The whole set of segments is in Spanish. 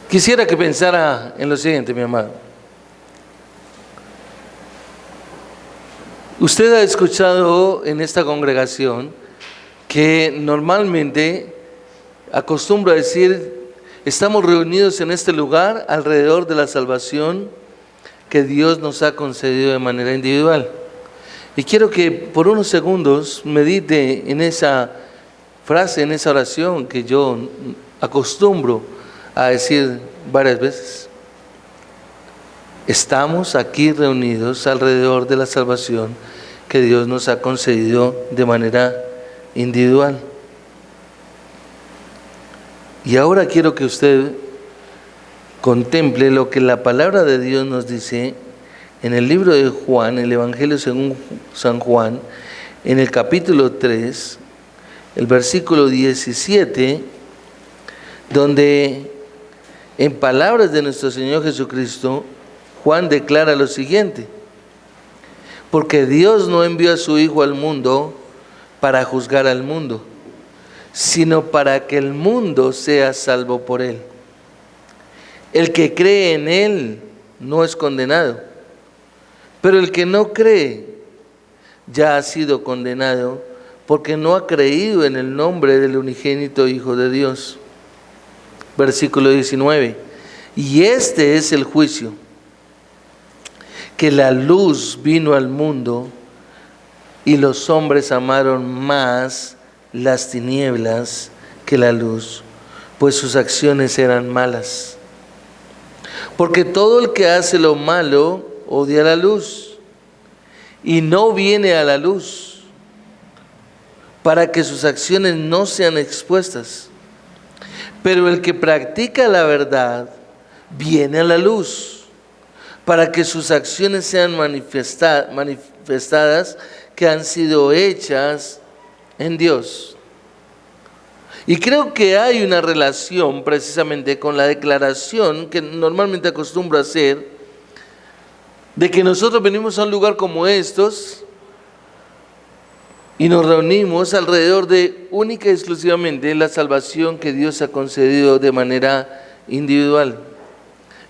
Quisiera que pensara en lo siguiente, mi amado. Usted ha escuchado en esta congregación que normalmente acostumbra decir, estamos reunidos en este lugar alrededor de la salvación que Dios nos ha concedido de manera individual. Y quiero que por unos segundos medite en esa frase, en esa oración que yo acostumbro a decir varias veces. Estamos aquí reunidos alrededor de la salvación que Dios nos ha concedido de manera individual. Y ahora quiero que usted contemple lo que la palabra de Dios nos dice en el libro de Juan, el Evangelio según San Juan, en el capítulo 3, el versículo 17, donde en palabras de nuestro Señor Jesucristo, Juan declara lo siguiente: porque Dios no envió a su Hijo al mundo para juzgar al mundo, sino para que el mundo sea salvo por él. El que cree en él no es condenado, pero el que no cree ya ha sido condenado porque no ha creído en el nombre del unigénito Hijo de Dios. Versículo 19. Y este es el juicio, que la luz vino al mundo y los hombres amaron más las tinieblas que la luz, pues sus acciones eran malas. Porque todo el que hace lo malo odia la luz y no viene a la luz para que sus acciones no sean expuestas. Pero el que practica la verdad viene a la luz para que sus acciones sean manifestadas que han sido hechas en Dios. Y creo que hay una relación precisamente con la declaración que normalmente acostumbro a hacer de que nosotros venimos a un lugar como estos y nos reunimos alrededor de única y exclusivamente la salvación que Dios ha concedido de manera individual.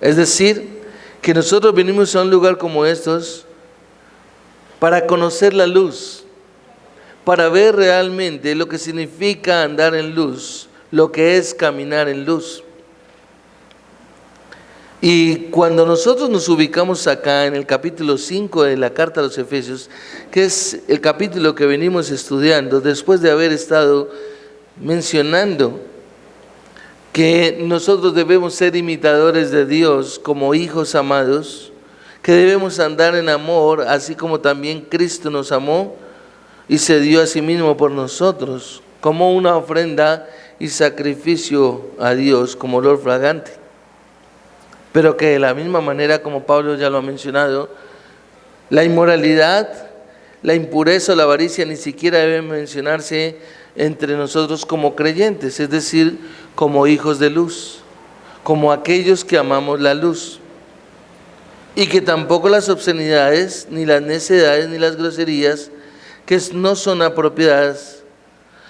Es decir, que nosotros venimos a un lugar como estos para conocer la luz, para ver realmente lo que significa andar en luz, lo que es caminar en luz. Y cuando nosotros nos ubicamos acá en el capítulo 5 de la carta a los Efesios, que es el capítulo que venimos estudiando, después de haber estado mencionando que nosotros debemos ser imitadores de Dios como hijos amados, que debemos andar en amor, así como también Cristo nos amó y se dio a sí mismo por nosotros, como una ofrenda y sacrificio a Dios como olor fragante. Pero que de la misma manera, como Pablo ya lo ha mencionado, la inmoralidad, la impureza o la avaricia ni siquiera deben mencionarse entre nosotros como creyentes, es decir, como hijos de luz, como aquellos que amamos la luz. Y que tampoco las obscenidades, ni las necedades, ni las groserías, que no son apropiadas,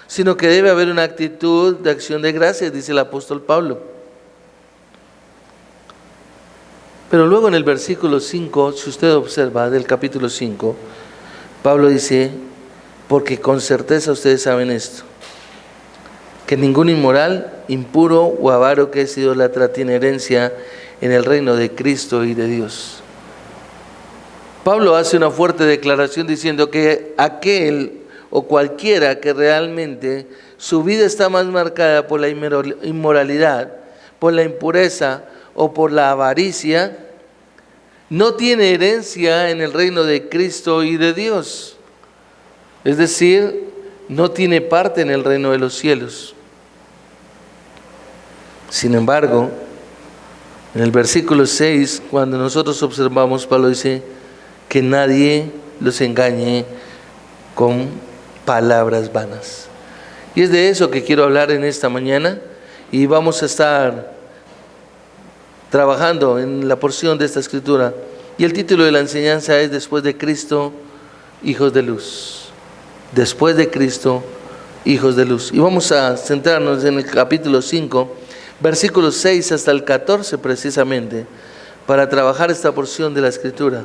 sino que debe haber una actitud de acción de gracias, dice el apóstol Pablo. Pero luego en el versículo 5, si usted observa del capítulo 5, Pablo dice, porque con certeza ustedes saben esto, que ningún inmoral, impuro o avaro que es idólatra tiene herencia en el reino de Cristo y de Dios. Pablo hace una fuerte declaración diciendo que aquel o cualquiera que realmente su vida está más marcada por la inmoralidad, por la impureza o por la avaricia, no tiene herencia en el reino de Cristo y de Dios. Es decir, no tiene parte en el reino de los cielos. Sin embargo, en el versículo 6, cuando nosotros observamos, Pablo dice que nadie los engañe con palabras vanas. Y es de eso que quiero hablar en esta mañana, y vamos a estar trabajando en la porción de esta escritura. Y el título de la enseñanza es Después de Cristo, hijos de luz. Después de Cristo, hijos de luz. Y vamos a centrarnos en el capítulo 5, versículos 6 hasta el 14 precisamente, para trabajar esta porción de la Escritura,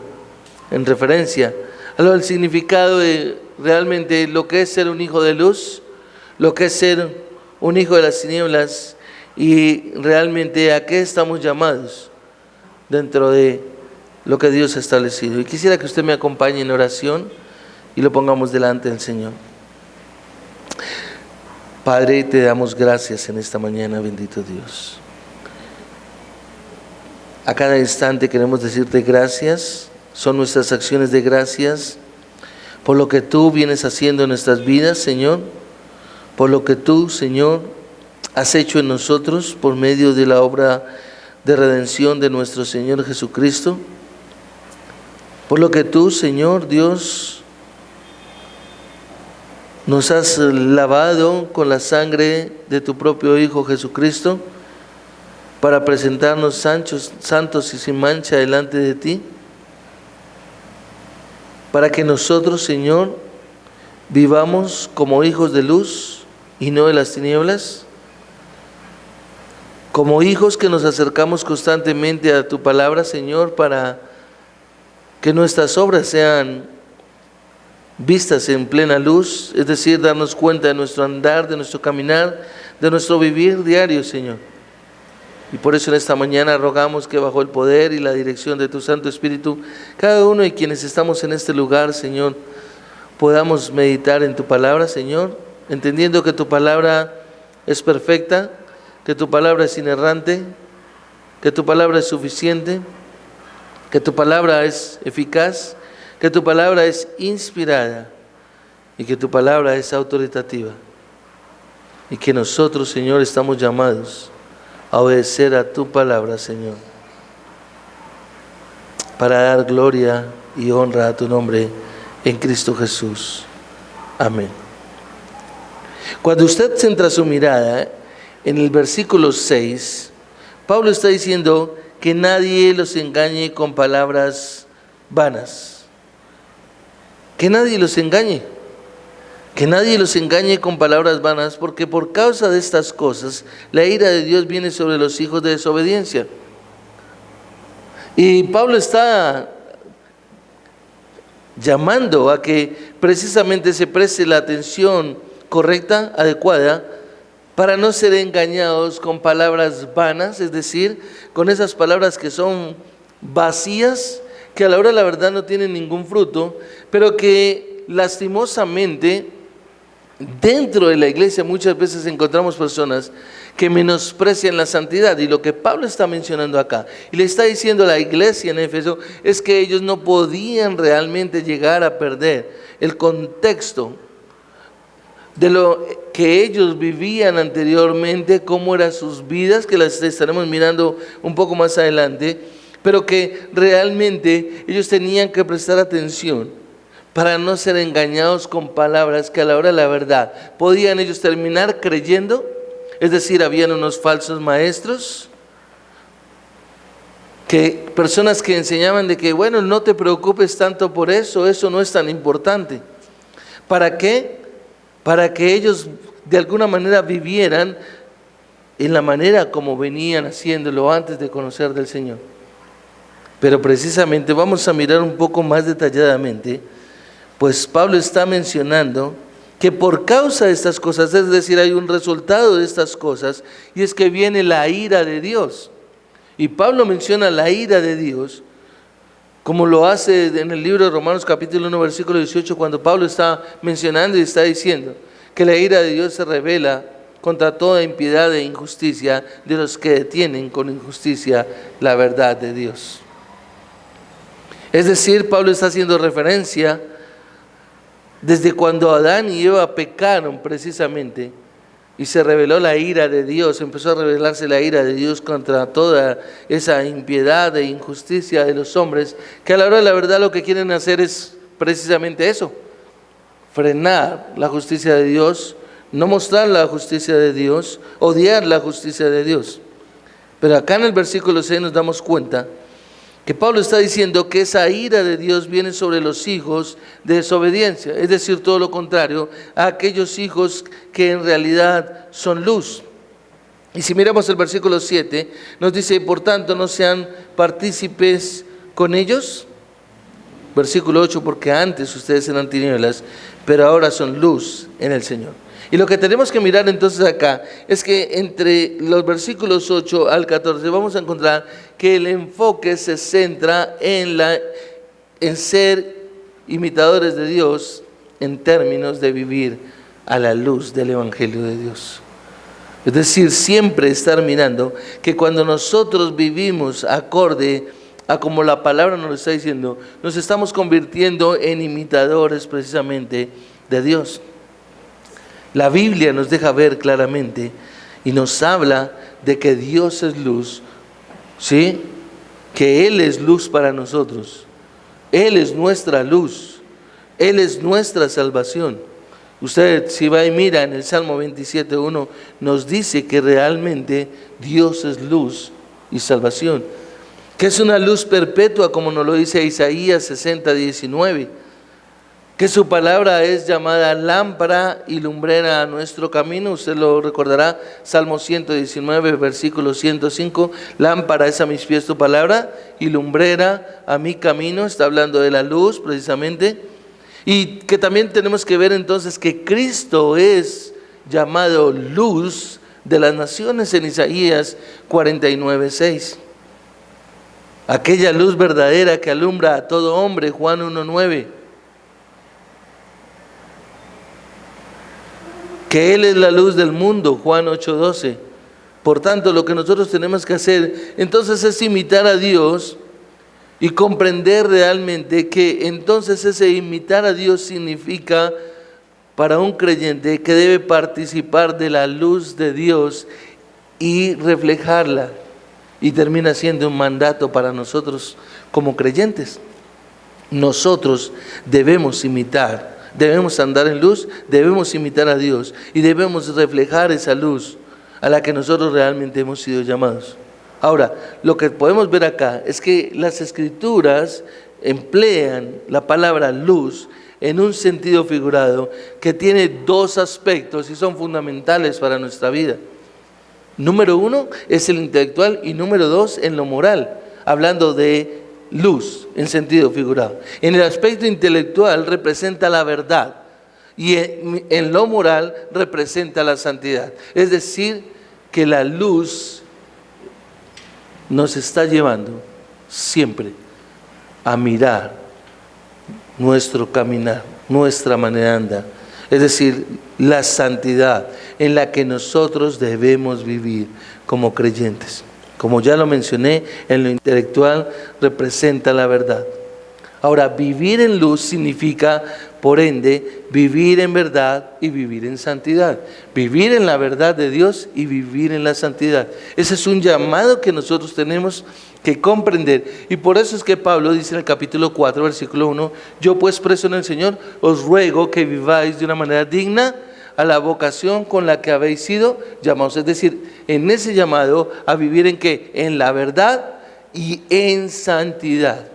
en referencia a lo del significado de realmente lo que es ser un hijo de luz, lo que es ser un hijo de las tinieblas y realmente a qué estamos llamados dentro de lo que Dios ha establecido. Y quisiera que usted me acompañe en oración y lo pongamos delante del Señor. Padre, te damos gracias en esta mañana, bendito Dios. A cada instante queremos decirte gracias, son nuestras acciones de gracias por lo que tú vienes haciendo en nuestras vidas, Señor, por lo que tú, Señor, has hecho en nosotros por medio de la obra de redención de nuestro Señor Jesucristo, por lo que tú, Señor Dios, nos has lavado con la sangre de tu propio Hijo Jesucristo para presentarnos santos y sin mancha delante de ti, para que nosotros, Señor, vivamos como hijos de luz y no de las tinieblas, como hijos que nos acercamos constantemente a tu palabra, Señor, para que nuestras obras sean vistas en plena luz, es decir, darnos cuenta de nuestro andar, de nuestro caminar, de nuestro vivir diario, Señor. Y por eso en esta mañana rogamos que bajo el poder y la dirección de tu Santo Espíritu, cada uno de quienes estamos en este lugar, Señor, podamos meditar en tu palabra, Señor, entendiendo que tu palabra es perfecta, que tu palabra es inerrante, que tu palabra es suficiente, que tu palabra es eficaz, que tu palabra es inspirada y que tu palabra es autoritativa. Y que nosotros, Señor, estamos llamados a obedecer a tu palabra, Señor, para dar gloria y honra a tu nombre en Cristo Jesús. Amén. Cuando usted centra su mirada en el versículo 6, Pablo está diciendo que nadie los engañe con palabras vanas. Que nadie los engañe. Que nadie los engañe con palabras vanas, porque por causa de estas cosas, la ira de Dios viene sobre los hijos de desobediencia. Y Pablo está llamando a que precisamente se preste la atención correcta, adecuada, para no ser engañados con palabras vanas, es decir, con esas palabras que son vacías, que a la hora de la verdad no tienen ningún fruto, pero que lastimosamente dentro de la iglesia muchas veces encontramos personas que menosprecian la santidad. Y lo que Pablo está mencionando acá, y le está diciendo a la iglesia en Éfeso, es que ellos no podían realmente llegar a perder el contexto de lo que ellos vivían anteriormente, cómo eran sus vidas, que las estaremos mirando un poco más adelante, pero que realmente ellos tenían que prestar atención para no ser engañados con palabras que a la hora de la verdad podían ellos terminar creyendo. Es decir, habían unos falsos maestros, personas que enseñaban de que, bueno, no te preocupes tanto por eso, eso no es tan importante. ¿Para qué? Para que ellos de alguna manera vivieran en la manera como venían haciéndolo antes de conocer del Señor. Pero precisamente vamos a mirar un poco más detalladamente, pues Pablo está mencionando que por causa de estas cosas, es decir, hay un resultado de estas cosas, y es que viene la ira de Dios. Y Pablo menciona la ira de Dios, como lo hace en el libro de Romanos capítulo 1, versículo 18, cuando Pablo está mencionando y está diciendo que la ira de Dios se revela contra toda impiedad e injusticia de los que detienen con injusticia la verdad de Dios. Es decir, Pablo está haciendo referencia desde cuando Adán y Eva pecaron precisamente y se reveló la ira de Dios, empezó a revelarse la ira de Dios contra toda esa impiedad e injusticia de los hombres, que a la hora de la verdad lo que quieren hacer es precisamente eso, frenar la justicia de Dios, no mostrar la justicia de Dios, odiar la justicia de Dios. Pero acá en el versículo 6 nos damos cuenta que Pablo está diciendo que esa ira de Dios viene sobre los hijos de desobediencia, es decir, todo lo contrario a aquellos hijos que en realidad son luz. Y si miramos el versículo 7, nos dice, por tanto no sean partícipes con ellos. Versículo 8, porque antes ustedes eran tinieblas, pero ahora son luz en el Señor. Y lo que tenemos que mirar entonces acá es que entre los versículos 8 al 14 vamos a encontrar que el enfoque se centra en ser imitadores de Dios en términos de vivir a la luz del Evangelio de Dios. Es decir, siempre estar mirando que cuando nosotros vivimos acorde a como la palabra nos lo está diciendo, nos estamos convirtiendo en imitadores precisamente de Dios. La Biblia nos deja ver claramente y nos habla de que Dios es luz, ¿sí? Que Él es luz para nosotros. Él es nuestra luz. Él es nuestra salvación. Usted si va y mira en el Salmo 27:1 nos dice que realmente Dios es luz y salvación. Que es una luz perpetua como nos lo dice Isaías 60:19. Que su palabra es llamada lámpara y lumbrera a nuestro camino. Usted lo recordará, Salmo 119, versículo 105. Lámpara es a mis pies tu palabra y lumbrera a mi camino. Está hablando de la luz precisamente. Y que también tenemos que ver entonces que Cristo es llamado luz de las naciones en Isaías 49:6. Aquella luz verdadera que alumbra a todo hombre, Juan 1:9. Que Él es la luz del mundo, Juan 8:12. Por tanto, lo que nosotros tenemos que hacer entonces es imitar a Dios y comprender realmente que entonces ese imitar a Dios significa para un creyente que debe participar de la luz de Dios y reflejarla, y termina siendo un mandato para nosotros como creyentes. Nosotros debemos imitar, debemos andar en luz, debemos imitar a Dios y debemos reflejar esa luz a la que nosotros realmente hemos sido llamados. Ahora, lo que podemos ver acá es que las Escrituras emplean la palabra luz en un sentido figurado que tiene dos aspectos y son fundamentales para nuestra vida. Número uno es el intelectual y número dos en lo moral, hablando de luz en sentido figurado. En el aspecto intelectual representa la verdad y en lo moral representa la santidad. Es decir, que la luz nos está llevando siempre a mirar nuestro caminar, nuestra manera de andar. Es decir, la santidad en la que nosotros debemos vivir como creyentes. Como ya lo mencioné, en lo intelectual representa la verdad. Ahora, vivir en luz significa, por ende, vivir en verdad y vivir en santidad. Vivir en la verdad de Dios y vivir en la santidad. Ese es un llamado que nosotros tenemos que comprender. Y por eso es que Pablo dice en el capítulo 4, versículo 1, yo pues preso en el Señor, os ruego que viváis de una manera digna a la vocación con la que habéis sido llamados. Es decir, en ese llamado a vivir en ¿qué? En la verdad y en santidad.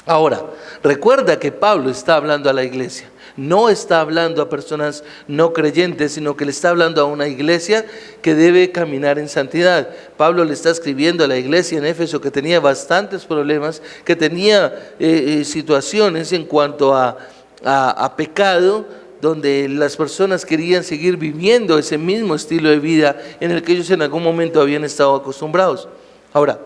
Ahora, recuerda que Pablo está hablando a la iglesia. No está hablando a personas no creyentes, sino que le está hablando a una iglesia que debe caminar en santidad. Pablo le está escribiendo a la iglesia en Éfeso que tenía bastantes problemas, que tenía situaciones en cuanto a pecado, donde las personas querían seguir viviendo ese mismo estilo de vida en el que ellos en algún momento habían estado acostumbrados. Ahora,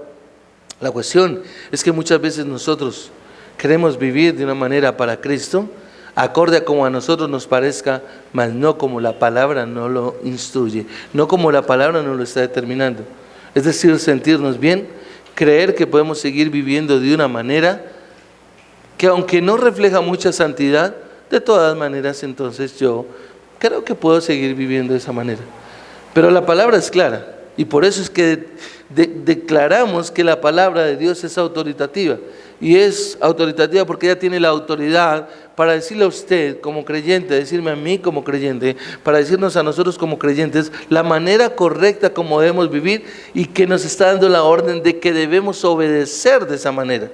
la cuestión es que muchas veces nosotros queremos vivir de una manera para Cristo, acorde a como a nosotros nos parezca, mas no como la palabra nos lo instruye, no como la palabra nos lo está determinando. Es decir, sentirnos bien, creer que podemos seguir viviendo de una manera que aunque no refleja mucha santidad, de todas maneras entonces yo creo que puedo seguir viviendo de esa manera. Pero la palabra es clara y por eso es que declaramos que la palabra de Dios es autoritativa. Y es autoritativa porque ella tiene la autoridad para decirle a usted como creyente, decirme a mí como creyente, para decirnos a nosotros como creyentes la manera correcta como debemos vivir y que nos está dando la orden de que debemos obedecer de esa manera.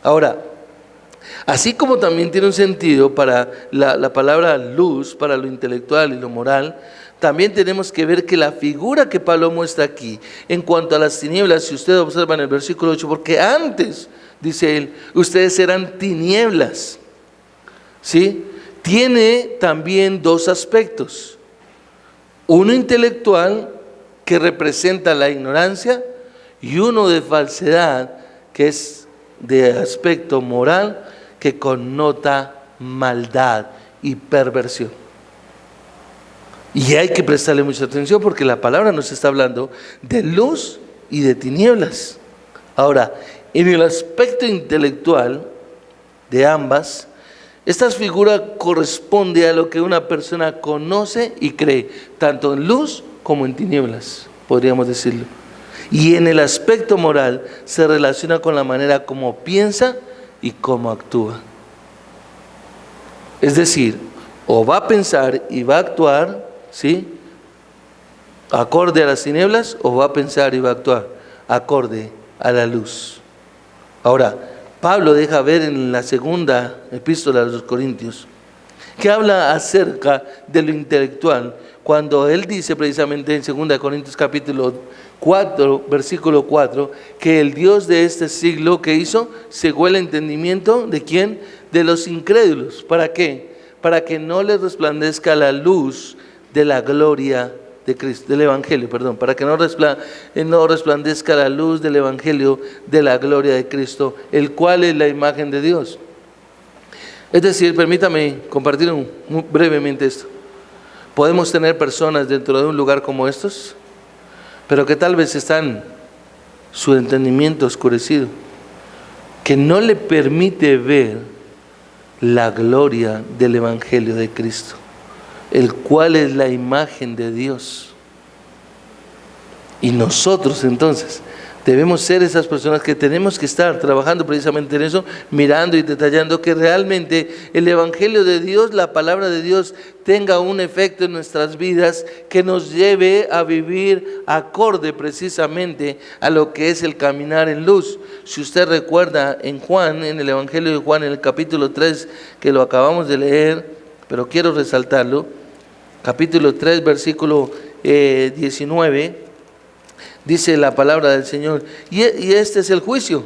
Ahora, así como también tiene un sentido para la palabra luz, para lo intelectual y lo moral, también tenemos que ver que la figura que Pablo muestra aquí, en cuanto a las tinieblas, si usted observa en el versículo 8, porque antes, dice él, ustedes eran tinieblas, ¿sí? Tiene también dos aspectos. Uno intelectual, que representa la ignorancia, y uno de falsedad, que es de aspecto moral, que connota maldad y perversión. Y hay que prestarle mucha atención porque la palabra nos está hablando de luz y de tinieblas. Ahora, en el aspecto intelectual de ambas, esta figura corresponde a lo que una persona conoce y cree, tanto en luz como en tinieblas, podríamos decirlo. Y en el aspecto moral se relaciona con la manera como piensa y cómo actúa. Es decir, o va a pensar y va a actuar, ¿sí?, acorde a las tinieblas, o va a pensar y va a actuar acorde a la luz. Ahora, Pablo deja ver en la segunda epístola a los Corintios que habla acerca de lo intelectual, cuando él dice precisamente en 2 Corintios capítulo 4, versículo 4, que el Dios de este siglo, ¿qué hizo? Cegó el entendimiento, ¿de quién? De los incrédulos. ¿Para qué? Para que no les resplandezca la luz de la gloria de Cristo, del Evangelio, perdón, para que no resplandezca la luz del Evangelio de la gloria de Cristo, el cual es la imagen de Dios. Es decir, permítame compartir brevemente esto. Podemos tener personas dentro de un lugar como estos, pero que tal vez están su entendimiento oscurecido, que no le permite ver la gloria del Evangelio de Cristo, el cual es la imagen de Dios. Y nosotros entonces debemos ser esas personas que tenemos que estar trabajando precisamente en eso, mirando y detallando que realmente el Evangelio de Dios, la palabra de Dios, tenga un efecto en nuestras vidas que nos lleve a vivir acorde precisamente a lo que es el caminar en luz. Si usted recuerda en Juan, en el Evangelio de Juan, en el capítulo 3, que lo acabamos de leer, pero quiero resaltarlo, capítulo 3, versículo 19, dice la palabra del Señor, y este es el juicio,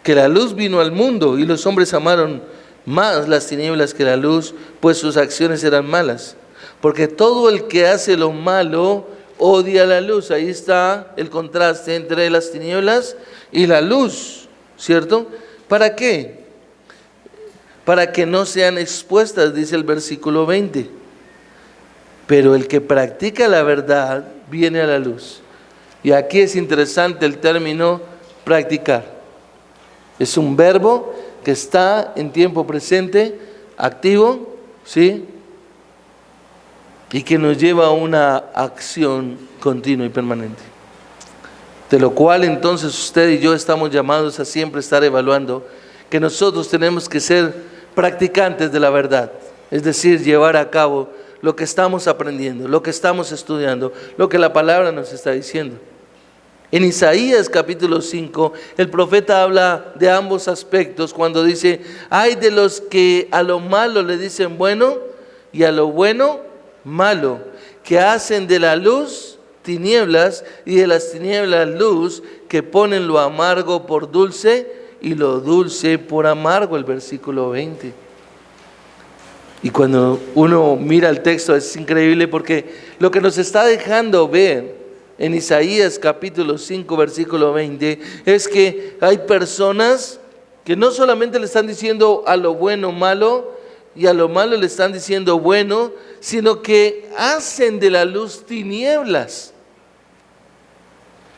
que la luz vino al mundo y los hombres amaron más las tinieblas que la luz, pues sus acciones eran malas. Porque todo el que hace lo malo odia la luz. Ahí está el contraste entre las tinieblas y la luz, ¿cierto? ¿Para qué? Para que no sean expuestas, dice el versículo 20. Pero el que practica la verdad viene a la luz. Y aquí es interesante el término practicar. Es un verbo que está en tiempo presente, activo, ¿sí?, y que nos lleva a una acción continua y permanente. De lo cual entonces usted y yo estamos llamados a siempre estar evaluando que nosotros tenemos que ser practicantes de la verdad, es decir, llevar a cabo lo que estamos aprendiendo, lo que estamos estudiando, lo que la palabra nos está diciendo. En Isaías capítulo 5, el profeta habla de ambos aspectos cuando dice: hay de los que a lo malo le dicen bueno y a lo bueno malo, que hacen de la luz tinieblas y de las tinieblas luz, que ponen lo amargo por dulce y lo dulce por amargo, el versículo 20. Y cuando uno mira el texto es increíble porque lo que nos está dejando ver en Isaías capítulo 5 versículo 20 es que hay personas que no solamente le están diciendo a lo bueno malo y a lo malo le están diciendo bueno, sino que hacen de la luz tinieblas.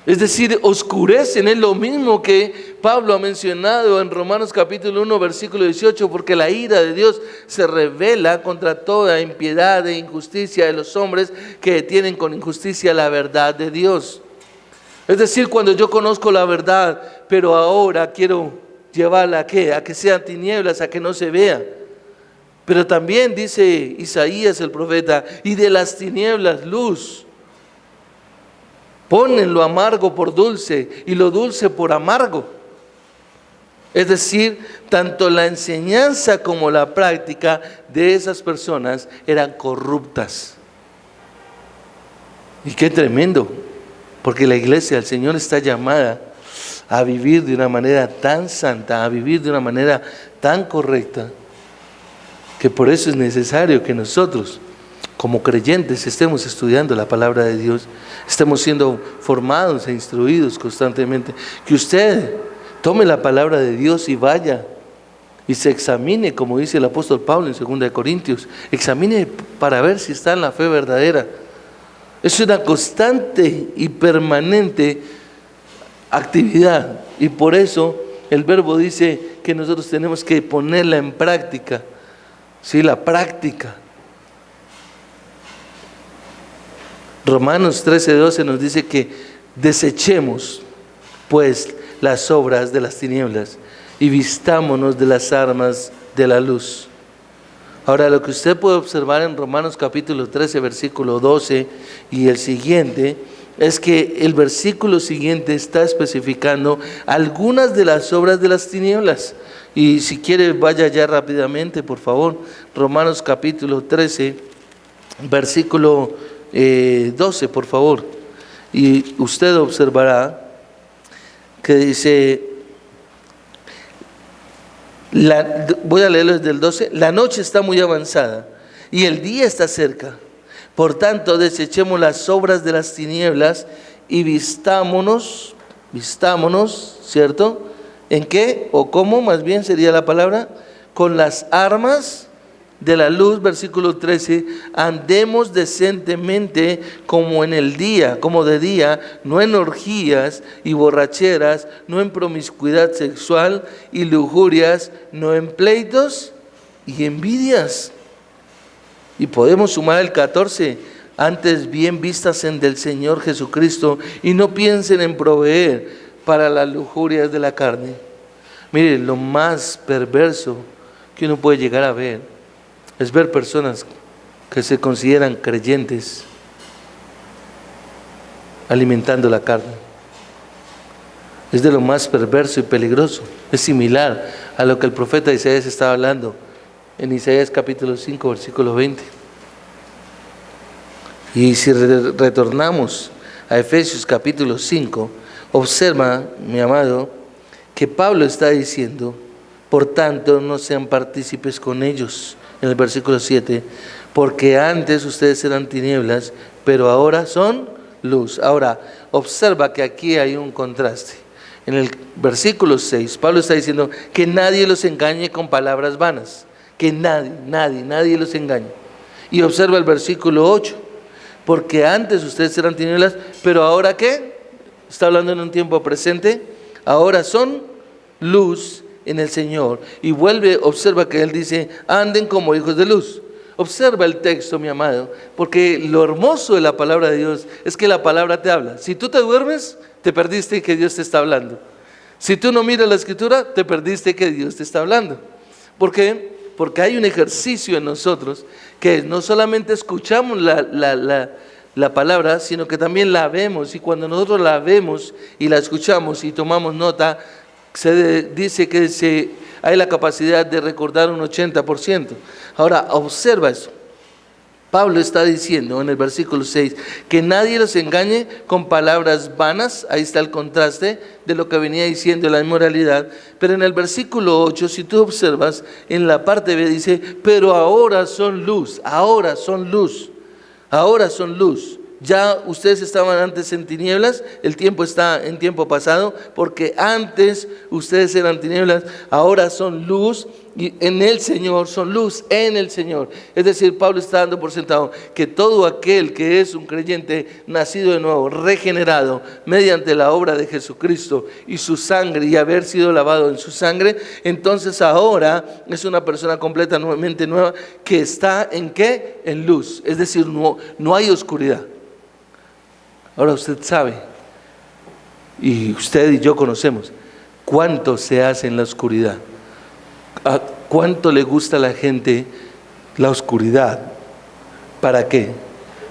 Es decir, oscurecen. Es lo mismo que Pablo ha mencionado en Romanos capítulo 1 versículo 18, porque la ira de Dios se revela contra toda impiedad e injusticia de los hombres que detienen con injusticia la verdad de Dios. Es decir, cuando yo conozco la verdad, pero ahora quiero llevarla a ¿qué? A que sean tinieblas, a que no se vea. Pero también dice Isaías el profeta: y de las tinieblas luz. Ponen lo amargo por dulce y lo dulce por amargo. Es decir, tanto la enseñanza como la práctica de esas personas eran corruptas. Y qué tremendo, porque la iglesia del Señor está llamada a vivir de una manera tan santa, a vivir de una manera tan correcta, que por eso es necesario que nosotros, como creyentes, estemos estudiando la palabra de Dios, estemos siendo formados e instruidos constantemente. Que usted tome la palabra de Dios y vaya y se examine, como dice el apóstol Pablo en 2 Corintios, examine para ver si está en la fe verdadera. Es una constante y permanente actividad, y por eso el verbo dice que nosotros tenemos que ponerla en práctica. Sí, la práctica. Romanos 13:12 nos dice que desechemos pues las obras de las tinieblas y vistámonos de las armas de la luz. Ahora, lo que usted puede observar en Romanos capítulo 13, versículo 12 y el siguiente, es que el versículo siguiente está especificando algunas de las obras de las tinieblas. Y si quiere, vaya ya rápidamente, por favor. Romanos capítulo 13, versículo 12, por favor. Y usted observará que dice, voy a leerlo desde el 12, la noche está muy avanzada y el día está cerca. Por tanto, desechemos las obras de las tinieblas y vistámonos, ¿cierto? ¿En qué? ¿O cómo? Más bien sería la palabra, con las armas de la luz, versículo 13, andemos decentemente como en el día, como de día, no en orgías y borracheras, no en promiscuidad sexual y lujurias, no en pleitos y envidias. Y podemos sumar el 14, antes bien vístanse del Señor Jesucristo y no piensen en proveer para las lujurias de la carne. Mire, lo más perverso que uno puede llegar a ver es ver personas que se consideran creyentes alimentando la carne. Es de lo más perverso y peligroso. Es similar a lo que el profeta Isaías estaba hablando en Isaías capítulo 5, versículo 20. Y si retornamos a Efesios capítulo 5, observa, mi amado, que Pablo está diciendo, por tanto no sean partícipes con ellos, en el versículo 7, porque antes ustedes eran tinieblas, pero ahora son luz. Ahora, observa que aquí hay un contraste. En el versículo 6, Pablo está diciendo que nadie los engañe con palabras vanas, que nadie los engañe. Y observa el versículo 8, porque antes ustedes eran tinieblas, pero ahora ¿qué? Está hablando en un tiempo presente, ahora son luz en el Señor. Y vuelve, observa que él dice, anden como hijos de luz. Observa el texto, mi amado, porque lo hermoso de la palabra de Dios es que la palabra te habla. Si tú te duermes, te perdiste que Dios te está hablando. Si tú no miras la escritura, te perdiste que Dios te está hablando. ¿Por qué? Porque hay un ejercicio en nosotros que no solamente escuchamos la palabra, sino que también la vemos. Y cuando nosotros la vemos y la escuchamos y tomamos nota, se dice que hay la capacidad de recordar un 80%. Ahora, observa eso. Pablo está diciendo en el versículo 6 que nadie los engañe con palabras vanas. Ahí está el contraste de lo que venía diciendo la inmoralidad. Pero en el versículo 8, si tú observas, en la parte B dice, pero ahora son luz, ahora son luz, ahora son luz. Ya ustedes estaban antes en tinieblas, el tiempo está en tiempo pasado, porque antes ustedes eran tinieblas, ahora son luz y en el Señor, son luz en el Señor. Es decir, Pablo está dando por sentado que todo aquel que es un creyente nacido de nuevo, regenerado mediante la obra de Jesucristo y su sangre y haber sido lavado en su sangre, entonces ahora es una persona completamente nueva que está en ¿qué? En luz, es decir, no hay oscuridad. Ahora usted sabe, y usted y yo conocemos, cuánto se hace en la oscuridad. ¿A cuánto le gusta a la gente la oscuridad? ¿Para qué?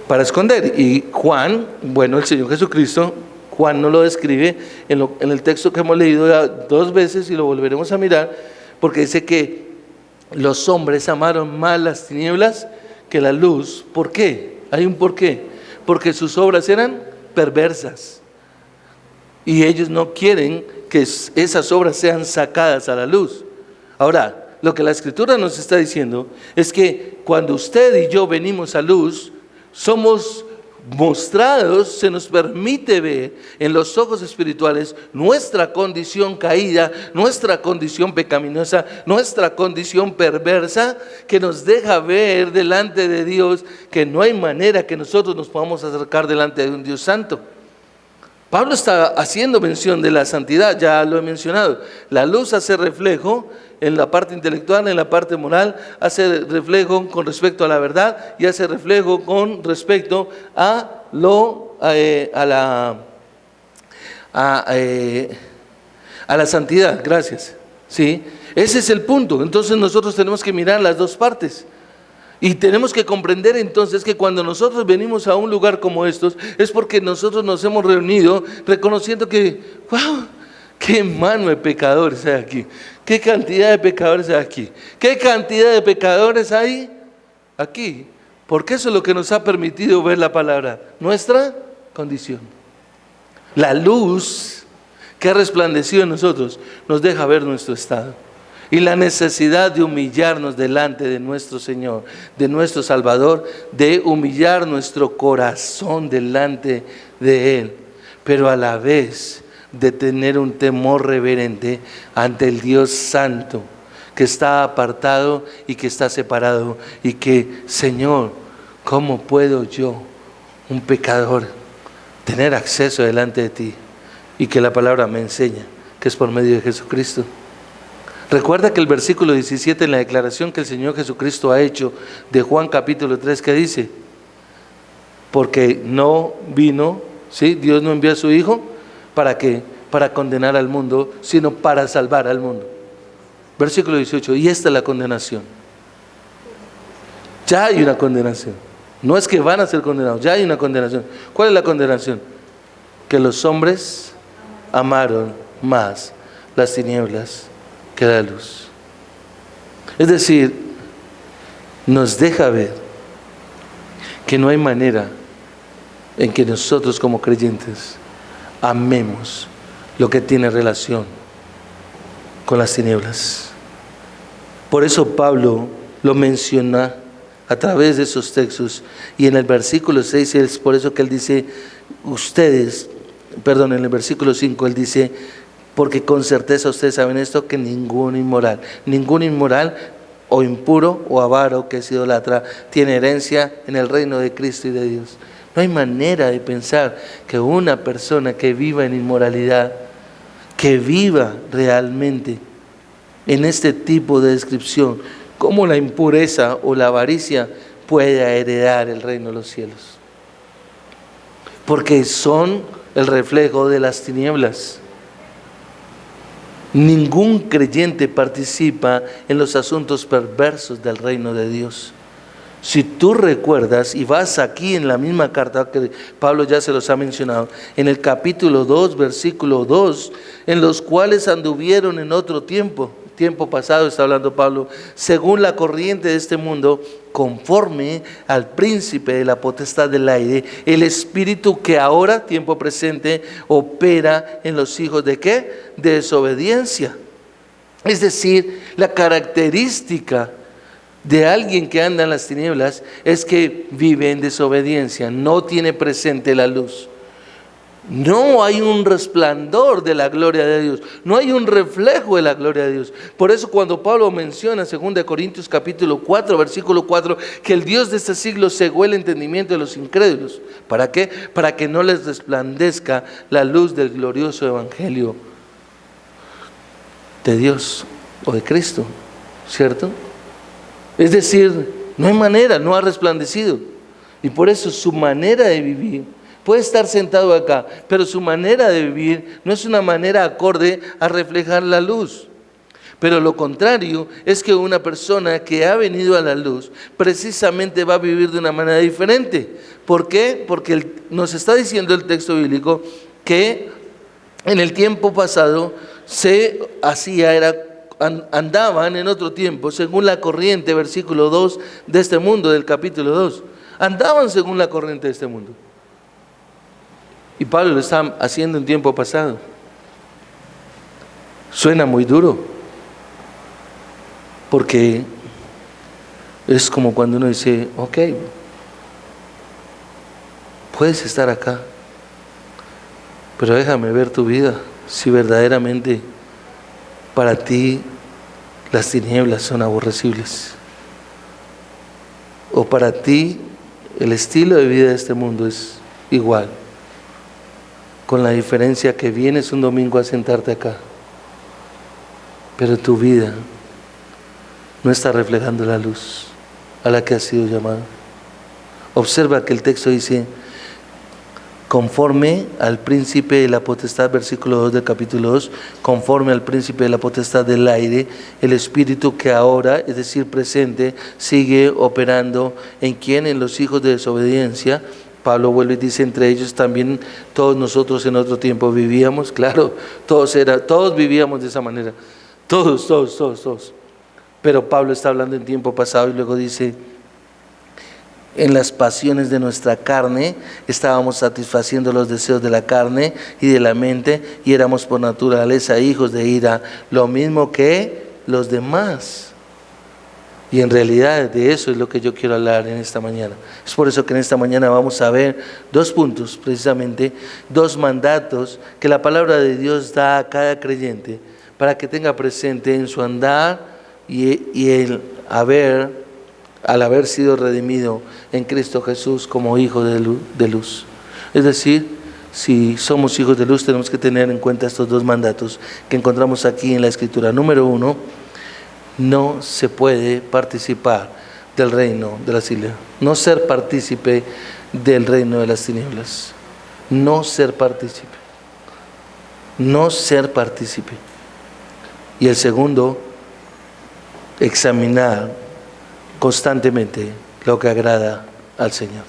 Para esconder. Y Juan, bueno, el Señor Jesucristo, Juan no lo describe en el texto que hemos leído ya 2 veces y lo volveremos a mirar, porque dice que los hombres amaron más las tinieblas que la luz. ¿Por qué? Hay un porqué. porque sus obras eran perversas. Y ellos no quieren que esas obras sean sacadas a la luz. Ahora, lo que la Escritura nos está diciendo es que cuando usted y yo venimos a luz, somos mostrados, se nos permite ver en los ojos espirituales nuestra condición caída, nuestra condición pecaminosa, nuestra condición perversa, que nos deja ver delante de Dios que no hay manera que nosotros nos podamos acercar delante de un Dios santo. Pablo está haciendo mención de la santidad, ya lo he mencionado. La luz hace reflejo en la parte intelectual, en la parte moral, hace reflejo con respecto a la verdad y hace reflejo con respecto a la santidad. Gracias. ¿Sí? Ese es el punto. Entonces nosotros tenemos que mirar las dos partes. Y tenemos que comprender entonces que cuando nosotros venimos a un lugar como estos, es porque nosotros nos hemos reunido reconociendo que, wow, qué mano de pecadores hay aquí, qué cantidad de pecadores hay aquí, qué cantidad de pecadores hay aquí, porque eso es lo que nos ha permitido ver la palabra, nuestra condición. La luz que ha resplandecido en nosotros nos deja ver nuestro estado. Y la necesidad de humillarnos delante de nuestro Señor, de nuestro Salvador, de humillar nuestro corazón delante de Él, pero a la vez de tener un temor reverente ante el Dios Santo, que está apartado y que está separado, y que, Señor, ¿cómo puedo yo, un pecador, tener acceso delante de ti? Y que la palabra me enseña que es por medio de Jesucristo. Recuerda que el versículo 17 en la declaración que el Señor Jesucristo ha hecho de Juan capítulo 3, ¿qué dice? Porque no vino, ¿sí? Dios no envió a su Hijo, ¿para qué? Para condenar al mundo, sino para salvar al mundo. Versículo 18, y esta es la condenación. Ya hay una condenación. No es que van a ser condenados, ya hay una condenación. ¿Cuál es la condenación? Que los hombres amaron más las tinieblas que la luz. Es decir, nos deja ver que no hay manera en que nosotros como creyentes amemos lo que tiene relación con las tinieblas. Por eso Pablo lo menciona a través de esos textos, y en el versículo 6 es por eso que él dice, en el versículo 5 él dice, porque con certeza ustedes saben esto, que ningún inmoral o impuro o avaro que es idólatra tiene herencia en el reino de Cristo y de Dios. No hay manera de pensar que una persona que viva en inmoralidad, que viva realmente en este tipo de descripción, como la impureza o la avaricia, pueda heredar el reino de los cielos. Porque son el reflejo de las tinieblas. Ningún creyente participa en los asuntos perversos del reino de Dios. Si tú recuerdas y vas aquí en la misma carta que Pablo ya se los ha mencionado, en el capítulo 2, versículo 2, en los cuales anduvieron en otro tiempo pasado, está hablando Pablo, según la corriente de este mundo, conforme al príncipe de la potestad del aire, el espíritu que ahora, tiempo presente, opera en los hijos de ¿qué? De desobediencia. Es decir, la característica de alguien que anda en las tinieblas es que vive en desobediencia, no tiene presente la luz. No hay un resplandor de la gloria de Dios, no hay un reflejo de la gloria de Dios. Por eso cuando Pablo menciona en 2 Corintios capítulo 4, versículo 4, que el Dios de este siglo cegó el entendimiento de los incrédulos. ¿Para qué? Para que no les resplandezca la luz del glorioso evangelio de Dios o de Cristo, ¿cierto? Es decir, no hay manera, no ha resplandecido. Y por eso su manera de vivir, puede estar sentado acá, pero su manera de vivir no es una manera acorde a reflejar la luz. Pero lo contrario es que una persona que ha venido a la luz precisamente va a vivir de una manera diferente. ¿Por qué? Porque nos está diciendo el texto bíblico que en el tiempo pasado andaban en otro tiempo según la corriente, versículo 2 de este mundo, del capítulo 2. Andaban según la corriente de este mundo. Y Pablo lo está haciendo en tiempo pasado. Suena muy duro, porque es como cuando uno dice, ok, puedes estar acá, pero déjame ver tu vida, si verdaderamente para ti las tinieblas son aborrecibles, o para ti el estilo de vida de este mundo es igual, con la diferencia que vienes un domingo a sentarte acá, pero tu vida no está reflejando la luz a la que has sido llamado. Observa que el texto dice, conforme al príncipe de la potestad, versículo 2 del capítulo 2, conforme al príncipe de la potestad del aire, el espíritu que ahora, es decir, presente, sigue operando en quién, en los hijos de desobediencia. Pablo vuelve y dice, entre ellos también todos nosotros en otro tiempo vivíamos, claro, todos vivíamos de esa manera, todos. Pero Pablo está hablando en tiempo pasado y luego dice, en las pasiones de nuestra carne estábamos satisfaciendo los deseos de la carne y de la mente, y éramos por naturaleza hijos de ira, lo mismo que los demás. Y en realidad de eso es lo que yo quiero hablar en esta mañana. Es por eso que en esta mañana vamos a ver 2 puntos, precisamente 2 mandatos que la palabra de Dios da a cada creyente para que tenga presente en su andar y al haber sido redimido en Cristo Jesús como hijo de luz. Es decir, si somos hijos de luz, tenemos que tener en cuenta estos 2 mandatos que encontramos aquí en la Escritura. Número 1, no se puede participar del reino de las tinieblas, no ser partícipe del reino de las tinieblas, no ser partícipe. Y el segundo, examinar constantemente lo que agrada al Señor.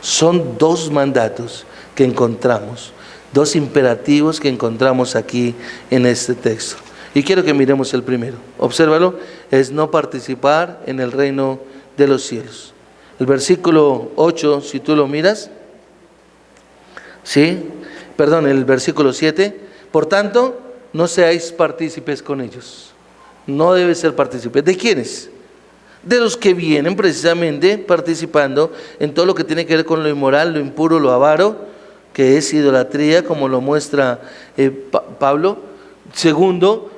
Son 2 mandatos que encontramos, 2 imperativos que encontramos aquí en este texto. Y quiero que miremos el primero. Obsérvalo, es no participar en el reino de los cielos. El versículo 8, si tú lo miras, el versículo 7, por tanto, no seáis partícipes con ellos. No debes ser partícipes. ¿De quiénes? De los que vienen precisamente participando en todo lo que tiene que ver con lo inmoral, lo impuro, lo avaro, que es idolatría, como lo muestra Pablo. Segundo,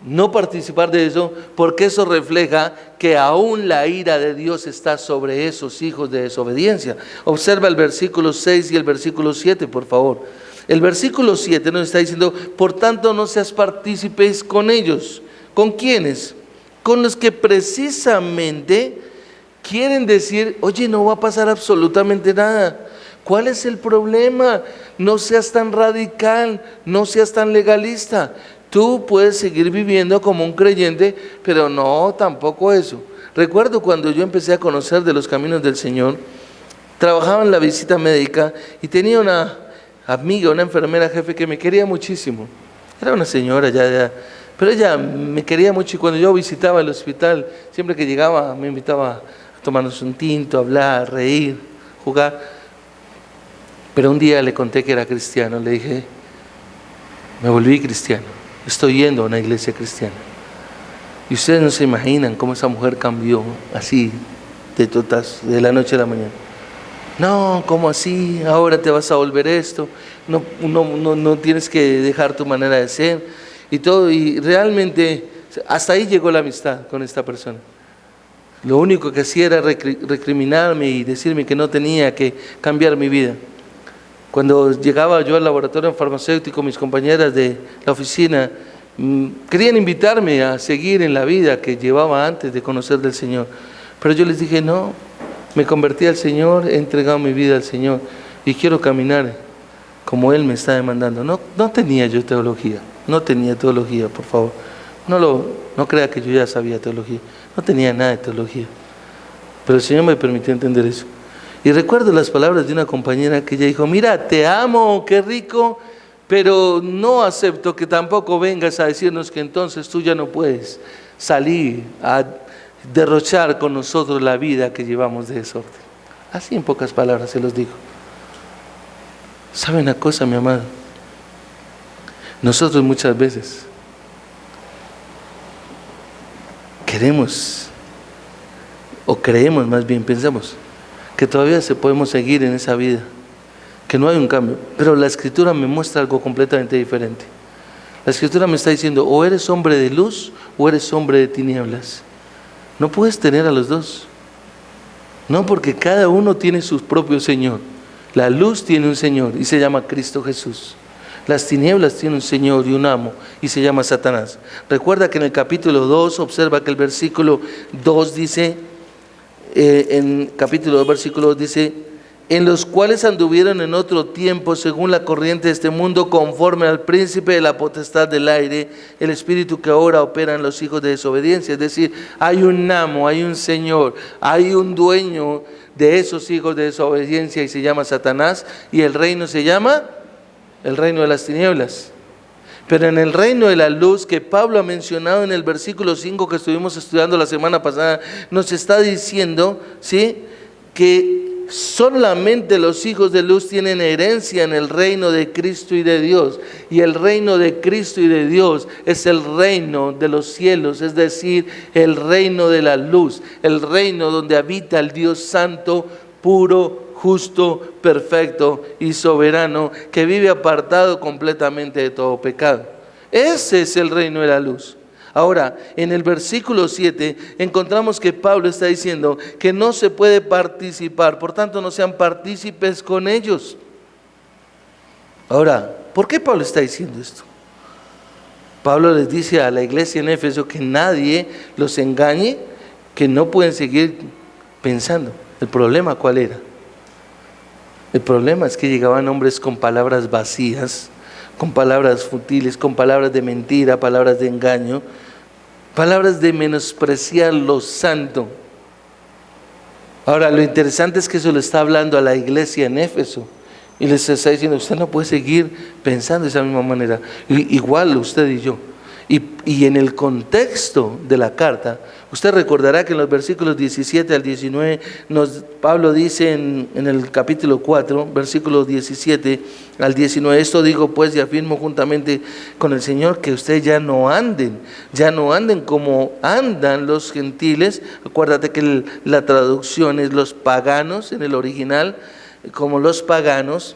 no participar de eso, porque eso refleja que aún la ira de Dios está sobre esos hijos de desobediencia. Observa el versículo 6 y el versículo 7, por favor. El versículo 7 nos está diciendo, por tanto no seas partícipes con ellos. ¿Con quiénes? Con los que precisamente quieren decir, oye, no va a pasar absolutamente nada. ¿Cuál es el problema? No seas tan radical, no seas tan legalista. Tú puedes seguir viviendo como un creyente, pero no, tampoco eso. Recuerdo cuando yo empecé a conocer de los caminos del Señor, trabajaba en la visita médica y tenía una amiga, una enfermera jefe que me quería muchísimo. Era una señora ya, pero ella me quería mucho, y cuando yo visitaba el hospital, siempre que llegaba me invitaba a tomarnos un tinto, a hablar, reír, jugar. Pero un día le conté que era cristiano, le dije, me volví cristiano, estoy yendo a una iglesia cristiana. Y ustedes no se imaginan cómo esa mujer cambió así, de la noche a la mañana. No, ¿cómo así? Ahora te vas a volver esto, no tienes que dejar tu manera de ser y todo. Y realmente hasta ahí llegó la amistad con esta persona. Lo único que hacía era recriminarme y decirme que no tenía que cambiar mi vida. Cuando llegaba yo al laboratorio farmacéutico, mis compañeras de la oficina querían invitarme a seguir en la vida que llevaba antes de conocer del Señor. Pero yo les dije, no, me convertí al Señor, he entregado mi vida al Señor y quiero caminar como Él me está demandando. No tenía yo teología, por favor. No crea que yo ya sabía teología, no tenía nada de teología. Pero el Señor me permitió entender eso. Y recuerdo las palabras de una compañera que ella dijo, mira, te amo, qué rico, pero no acepto que tampoco vengas a decirnos que entonces tú ya no puedes salir a derrochar con nosotros la vida que llevamos de desorden. Así en pocas palabras se los digo. ¿Sabe una cosa, mi amado? Nosotros muchas veces queremos, o creemos más bien, pensamos, que todavía podemos seguir en esa vida, que no hay un cambio. Pero la Escritura me muestra algo completamente diferente. La Escritura me está diciendo, o eres hombre de luz, o eres hombre de tinieblas. No puedes tener a los dos. No, porque cada uno tiene su propio Señor. La luz tiene un Señor y se llama Cristo Jesús. Las tinieblas tienen un Señor y un amo y se llama Satanás. Recuerda que en el capítulo 2, observa que el versículo 2 dice, en capítulo 2, versículo 2 dice, en los cuales anduvieron en otro tiempo según la corriente de este mundo, conforme al príncipe de la potestad del aire, el espíritu que ahora opera en los hijos de desobediencia. Es decir, hay un amo, hay un Señor, hay un dueño de esos hijos de desobediencia y se llama Satanás, y el reino se llama el reino de las tinieblas. Pero en el reino de la luz que Pablo ha mencionado en el versículo 5 que estuvimos estudiando la semana pasada, nos está diciendo, ¿sí?, que solamente los hijos de luz tienen herencia en el reino de Cristo y de Dios. Y el reino de Cristo y de Dios es el reino de los cielos, es decir, el reino de la luz, el reino donde habita el Dios santo, puro, justo, perfecto y soberano, que vive apartado completamente de todo pecado. Ese es el reino de la luz. Ahora, en el versículo 7 encontramos que Pablo está diciendo que no se puede participar, por tanto no sean partícipes con ellos. Ahora, ¿por qué Pablo está diciendo esto? Pablo les dice a la iglesia en Éfeso que nadie los engañe, que no pueden seguir pensando. ¿El problema cuál era? El problema es que llegaban hombres con palabras vacías, con palabras futiles, con palabras de mentira, palabras de engaño, palabras de menospreciar lo santo. Ahora, lo interesante es que eso le está hablando a la iglesia en Éfeso y les está diciendo, usted no puede seguir pensando de esa misma manera, igual usted y yo. Y en el contexto de la carta, usted recordará que en los versículos 17 al 19, Pablo dice en el capítulo 4, versículos 17 al 19, esto digo pues y afirmo juntamente con el Señor, que ustedes ya no anden como andan los gentiles. Acuérdate que la traducción es los paganos en el original, como los paganos,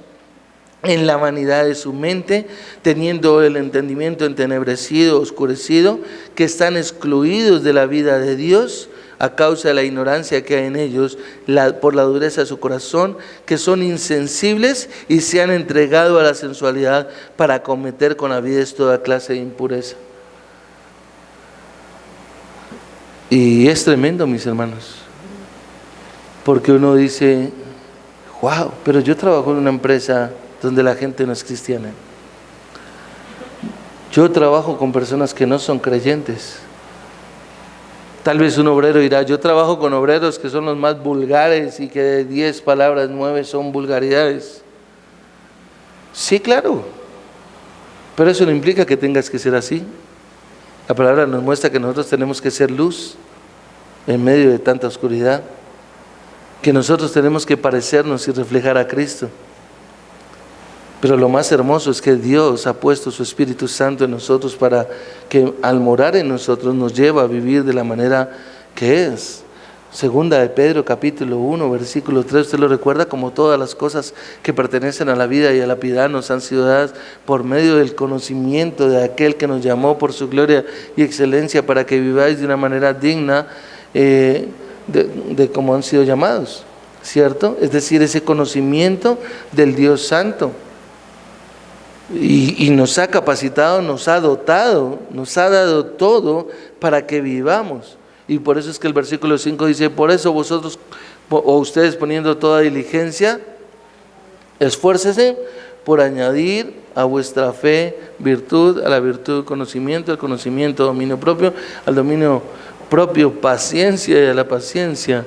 en la vanidad de su mente, teniendo el entendimiento entenebrecido, oscurecido, que están excluidos de la vida de Dios a causa de la ignorancia que hay en ellos, por la dureza de su corazón, que son insensibles y se han entregado a la sensualidad para cometer con avidez toda clase de impureza. Y es tremendo, mis hermanos, porque uno dice, wow, pero yo trabajo en una empresa donde la gente no es cristiana. Yo trabajo con personas que no son creyentes. Tal vez un obrero dirá, yo trabajo con obreros que son los más vulgares y que de 10 palabras 9 son vulgaridades. Sí, claro, pero eso no implica que tengas que ser así. La palabra nos muestra que nosotros tenemos que ser luz en medio de tanta oscuridad, que nosotros tenemos que parecernos y reflejar a Cristo. Pero lo más hermoso es que Dios ha puesto su Espíritu Santo en nosotros para que al morar en nosotros nos lleve a vivir de la manera que es. Segunda de Pedro capítulo 1 versículo 3, usted lo recuerda, como todas las cosas que pertenecen a la vida y a la piedad nos han sido dadas por medio del conocimiento de aquel que nos llamó por su gloria y excelencia, para que viváis de una manera digna de como han sido llamados, ¿cierto? Es decir, ese conocimiento del Dios Santo. Y nos ha capacitado, nos ha dotado, nos ha dado todo para que vivamos. Y por eso es que el versículo 5 dice, por eso vosotros o ustedes, poniendo toda diligencia, esfuércese por añadir a vuestra fe virtud, a la virtud conocimiento, al conocimiento dominio propio, al dominio propio paciencia, y a la paciencia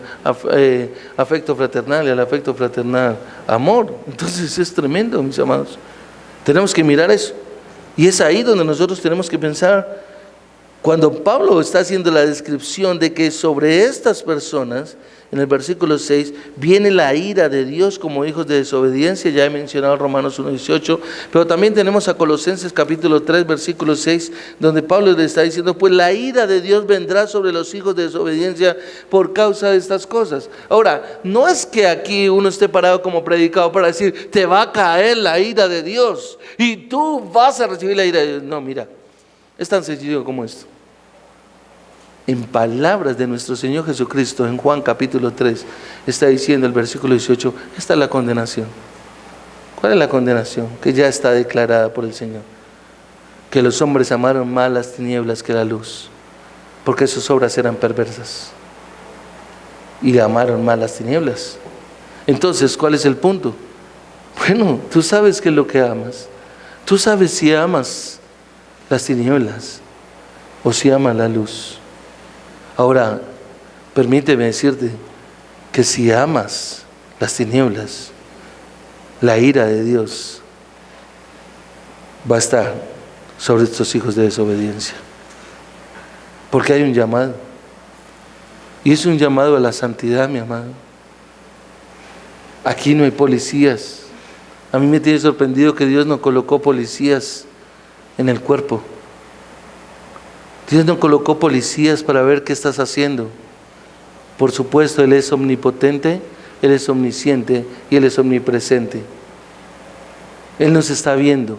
afecto fraternal, y al afecto fraternal amor. Entonces es tremendo, mis amados. Tenemos que mirar eso. Y es ahí donde nosotros tenemos que pensar, Cuando Pablo está haciendo la descripción de que sobre estas personas, en el versículo 6, viene la ira de Dios como hijos de desobediencia, ya he mencionado Romanos 1:18, pero también tenemos a Colosenses capítulo 3, versículo 6, donde Pablo le está diciendo, pues la ira de Dios vendrá sobre los hijos de desobediencia por causa de estas cosas. Ahora, no es que aquí uno esté parado como predicado para decir, te va a caer la ira de Dios y tú vas a recibir la ira de Dios. No, mira, es tan sencillo como esto. En palabras de nuestro Señor Jesucristo, en Juan capítulo 3, está diciendo el versículo 18, esta es la condenación. ¿Cuál es la condenación? Que ya está declarada por el Señor. Que los hombres amaron más las tinieblas que la luz, porque sus obras eran perversas. Y amaron más las tinieblas. Entonces, ¿cuál es el punto? Bueno, tú sabes qué es lo que amas. Tú sabes si amas las tinieblas o si amas la luz. Ahora, permíteme decirte que si amas las tinieblas, la ira de Dios va a estar sobre estos hijos de desobediencia. Porque hay un llamado. Y es un llamado a la santidad, mi amado. Aquí no hay policías. A mí me tiene sorprendido que Dios no colocó policías en el cuerpo. Dios no colocó policías para ver qué estás haciendo. Por supuesto, Él es omnipotente, Él es omnisciente y Él es omnipresente. Él nos está viendo.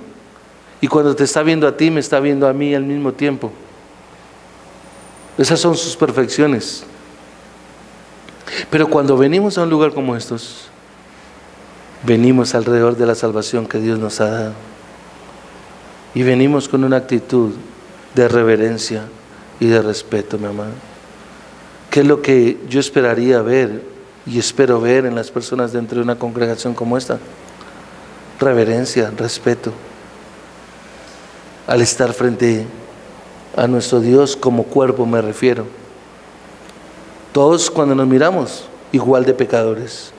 Y cuando te está viendo a ti, me está viendo a mí al mismo tiempo. Esas son sus perfecciones. Pero cuando venimos a un lugar como estos, venimos alrededor de la salvación que Dios nos ha dado. Y venimos con una actitud de reverencia y de respeto, mi amado. ¿Qué es lo que yo esperaría ver y espero ver en las personas dentro de una congregación como esta? Reverencia, respeto. Al estar frente a nuestro Dios como cuerpo me refiero. Todos cuando nos miramos, igual de pecadores.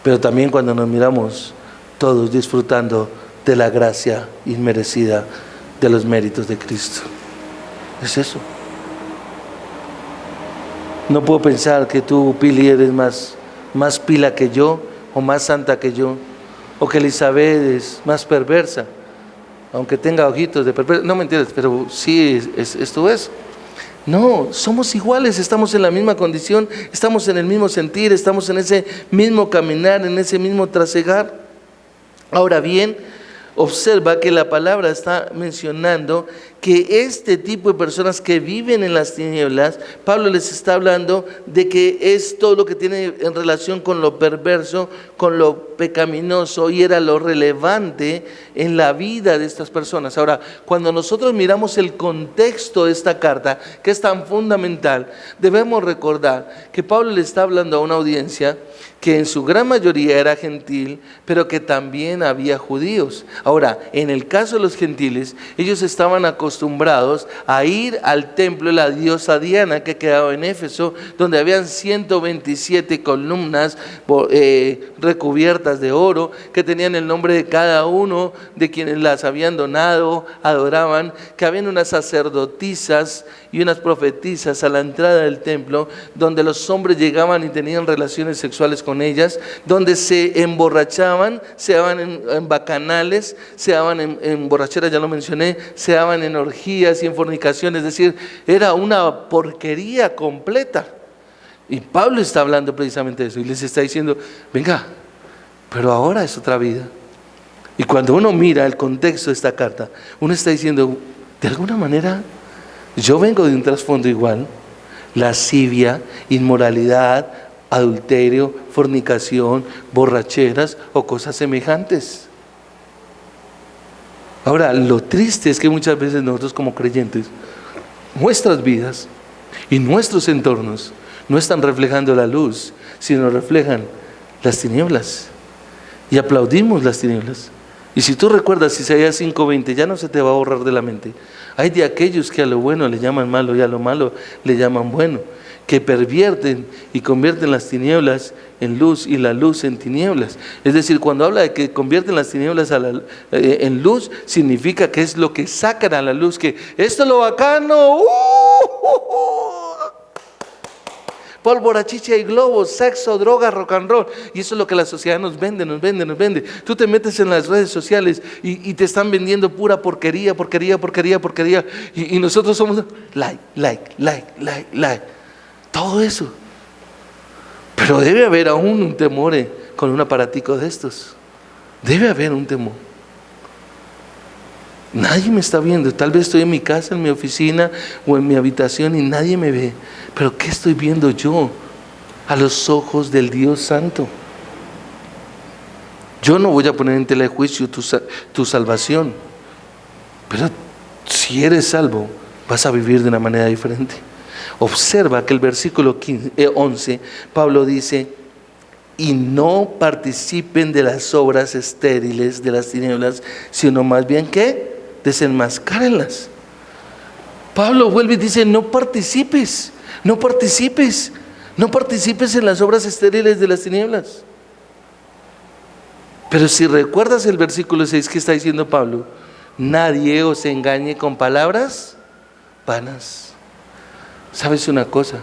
Pero también cuando nos miramos, todos disfrutando de la gracia inmerecida de los méritos de Cristo. Es eso. No puedo pensar que tú, Pili, eres más pila que yo, o más santa que yo, o que Elizabeth es más perversa, aunque tenga ojitos de perversa. No me entiendes, pero sí, esto es. No, somos iguales, estamos en la misma condición, estamos en el mismo sentir, estamos en ese mismo caminar, en ese mismo trasegar. Ahora bien, observa que la palabra está mencionando que este tipo de personas que viven en las tinieblas, Pablo les está hablando de que es todo lo que tiene en relación con lo perverso, con lo pecaminoso, y era lo relevante en la vida de estas personas. Ahora, cuando nosotros miramos el contexto de esta carta, que es tan fundamental, debemos recordar que Pablo le está hablando a una audiencia que en su gran mayoría era gentil, pero que también había judíos. Ahora, en el caso de los gentiles, ellos estaban acostumbrados a ir al templo de la diosa Diana, que quedaba en Éfeso, donde habían 127 columnas recubiertas de oro, que tenían el nombre de cada uno de quienes las habían donado, adoraban, que habían unas sacerdotisas y unas profetisas a la entrada del templo, donde los hombres llegaban y tenían relaciones sexuales con ellas, donde se emborrachaban, se daban en bacanales, se daban en borracheras, ya lo mencioné, se daban en orgías y en fornicación, es decir, era una porquería completa. Y Pablo está hablando precisamente de eso y les está diciendo, venga, pero ahora es otra vida. Y cuando uno mira el contexto de esta carta, uno está diciendo, de alguna manera, yo vengo de un trasfondo igual, lascivia, inmoralidad, adulterio, fornicación, borracheras o cosas semejantes. Ahora, lo triste es que muchas veces nosotros como creyentes, nuestras vidas y nuestros entornos no están reflejando la luz, sino reflejan las tinieblas. Y aplaudimos las tinieblas. Y si tú recuerdas Isaías 5:20, ya no se te va a borrar de la mente. Hay de aquellos que a lo bueno le llaman malo y a lo malo le llaman bueno. que pervierten y convierten las tinieblas en luz y la luz en tinieblas. Es decir, cuando habla de que convierten las tinieblas en luz, significa que es lo que sacan a la luz, que esto es lo bacano, pólvora, chicha y globos, sexo, droga, rock and roll. Y eso es lo que la sociedad nos vende. Tú te metes en las redes sociales y te están vendiendo pura porquería. Y nosotros somos like. Todo eso. Pero debe haber aún un temor con un aparatico de estos. Debe haber un temor. Nadie me está viendo. Tal vez estoy en mi casa, en mi oficina o en mi habitación y nadie me ve. Pero ¿qué estoy viendo yo a los ojos del Dios Santo? Yo no voy a poner en tela de juicio tu salvación. Pero si eres salvo, vas a vivir de una manera diferente. Observa que el versículo 11, Pablo dice: y no participen de las obras estériles de las tinieblas, sino más bien que desenmascárenlas. Pablo vuelve y dice: no participes en las obras estériles de las tinieblas. Pero si recuerdas el versículo 6, ¿qué está diciendo Pablo? Nadie os engañe con palabras vanas. ¿Sabes una cosa?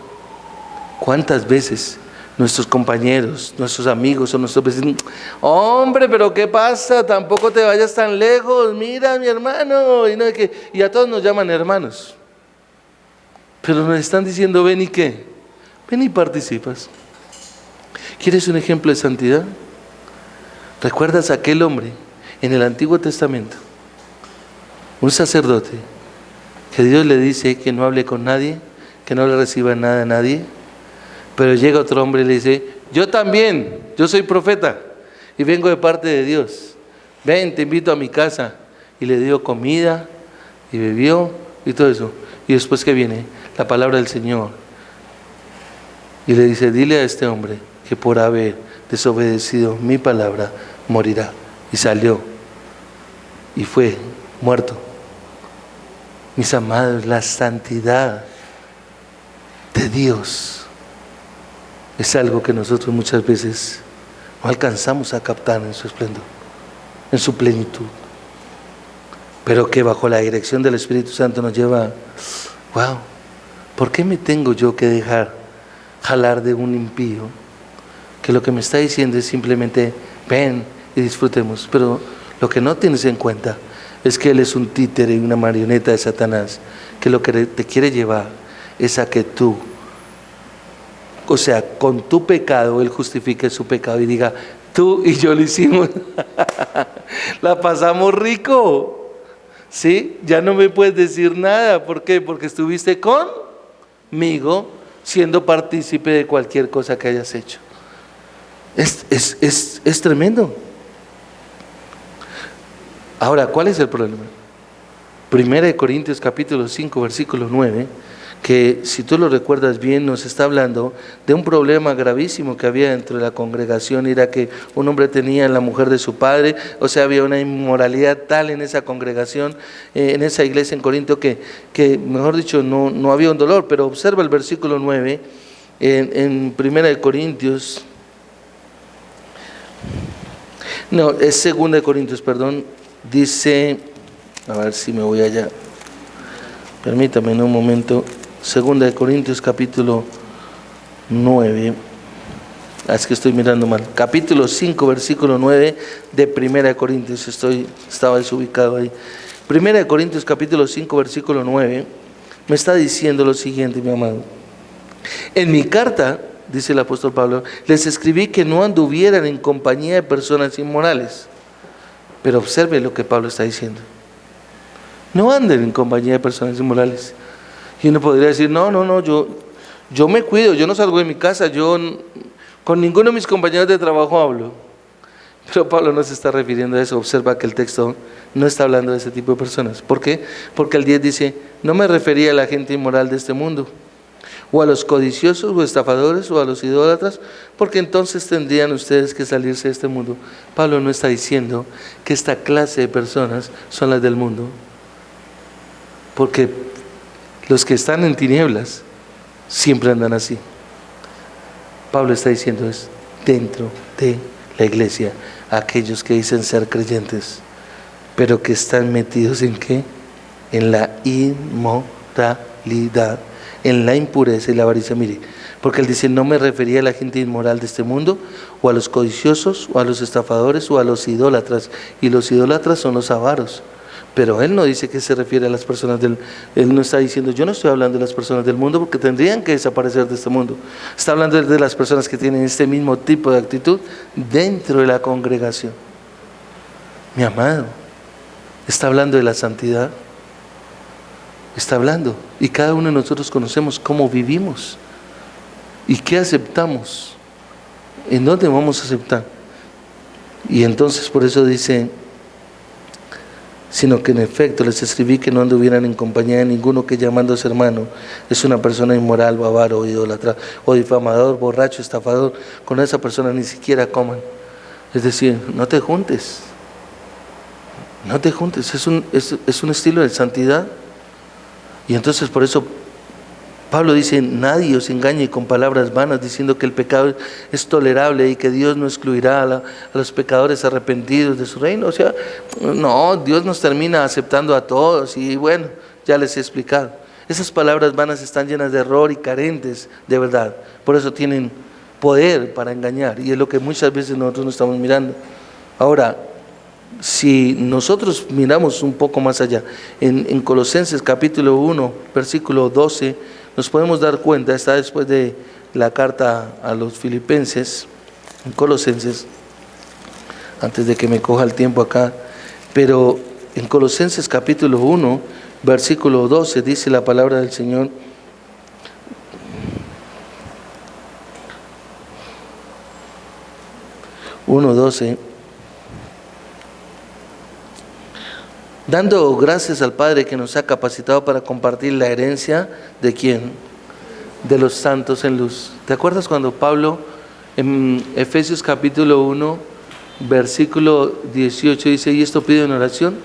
¿Cuántas veces nuestros compañeros, nuestros amigos o nuestros vecinos: hombre, pero qué pasa, tampoco te vayas tan lejos, mira mi hermano, y a todos nos llaman hermanos, pero nos están diciendo: ven y qué, ven y participas. ¿Quieres un ejemplo de santidad? ¿Recuerdas a aquel hombre en el Antiguo Testamento, un sacerdote, que Dios le dice que no hable con nadie, que no le reciba nada a nadie? Pero llega otro hombre y le dice: yo también, yo soy profeta y vengo de parte de Dios, ven, te invito a mi casa. Y le dio comida y bebió y todo eso. Y después que viene la palabra del Señor y le dice: dile a este hombre que por haber desobedecido mi palabra morirá. Y salió y fue muerto. Mis amados, la santidad de Dios es algo que nosotros muchas veces no alcanzamos a captar en su esplendor, en su plenitud, pero que bajo la dirección del Espíritu Santo nos lleva: wow, ¿por qué me tengo yo que dejar jalar de un impío que lo que me está diciendo es simplemente ven y disfrutemos? Pero lo que no tienes en cuenta es que él es un títere y una marioneta de Satanás, que lo que te quiere llevar es a que tú, o sea, con tu pecado, él justifique su pecado y diga: tú y yo lo hicimos, la pasamos rico, ¿sí? Ya no me puedes decir nada. ¿Por qué? Porque estuviste conmigo, siendo partícipe de cualquier cosa que hayas hecho. Es tremendo. Ahora, ¿cuál es el problema? 1 Corintios capítulo 5, versículo 9, que si tú lo recuerdas bien, nos está hablando de un problema gravísimo que había dentro de la congregación. Era que un hombre tenía la mujer de su padre, o sea, había una inmoralidad tal en esa congregación, en esa iglesia en Corinto, que mejor dicho, no había un dolor. Pero observa el versículo 9, en 1 Corintios, no, es 2 Corintios, perdón, dice, a ver si me voy allá, permítame un momento. 2 Corintios capítulo 9, es que estoy mirando mal, capítulo 5 versículo 9 de 1 Corintios, estaba desubicado ahí. 1 Corintios capítulo 5 versículo 9 me está diciendo lo siguiente, mi amado: en mi carta, dice el apóstol Pablo, les escribí que no anduvieran en compañía de personas inmorales. Pero observe lo que Pablo está diciendo: no anden en compañía de personas inmorales. Y uno podría decir: no, yo me cuido, yo no salgo de mi casa, yo con ninguno de mis compañeros de trabajo hablo. Pero Pablo no se está refiriendo a eso. Observa que el texto no está hablando de ese tipo de personas. ¿Por qué? Porque el 10 dice: no me refería a la gente inmoral de este mundo, o a los codiciosos, o estafadores, o a los idólatras, porque entonces tendrían ustedes que salirse de este mundo. Pablo no está diciendo que esta clase de personas son las del mundo, porque los que están en tinieblas siempre andan así. Pablo está diciendo es dentro de la iglesia, aquellos que dicen ser creyentes, pero que están metidos ¿en qué? En la inmoralidad, en la impureza y la avaricia. Mire, porque él dice, no me refería a la gente inmoral de este mundo, o a los codiciosos, o a los estafadores, o a los idólatras, y los idólatras son los avaros. Pero él no dice que se refiere a las personas él no está diciendo, yo no estoy hablando de las personas del mundo porque tendrían que desaparecer de este mundo. Está hablando de las personas que tienen este mismo tipo de actitud dentro de la congregación. Mi amado, está hablando de la santidad. Está hablando. Y cada uno de nosotros conocemos cómo vivimos y qué aceptamos, en dónde vamos a aceptar. Y entonces por eso dice, sino que en efecto les escribí que no anduvieran en compañía de ninguno que llamándose hermano es una persona inmoral, o avaro, o idólatra, o difamador, borracho, estafador. Con esa persona ni siquiera coman. Es decir, no te juntes. No te juntes. Es un estilo de santidad. Y entonces por eso Pablo dice, nadie os engañe con palabras vanas diciendo que el pecado es tolerable y que Dios no excluirá a los pecadores arrepentidos de su reino. O sea, no, Dios nos termina aceptando a todos y bueno, ya les he explicado. Esas palabras vanas están llenas de error y carentes de verdad. Por eso tienen poder para engañar y es lo que muchas veces nosotros no estamos mirando. Ahora, si nosotros miramos un poco más allá, en Colosenses capítulo 1, versículo 12, nos podemos dar cuenta, está después de la carta a los filipenses, en Colosenses, antes de que me coja el tiempo acá, pero en Colosenses capítulo 1, versículo 12, dice la palabra del Señor, (1:12) dando gracias al Padre que nos ha capacitado para compartir la herencia, ¿de quién? De los santos en luz. ¿Te acuerdas cuando Pablo en Efesios capítulo 1, versículo 18 dice, y esto pido en oración,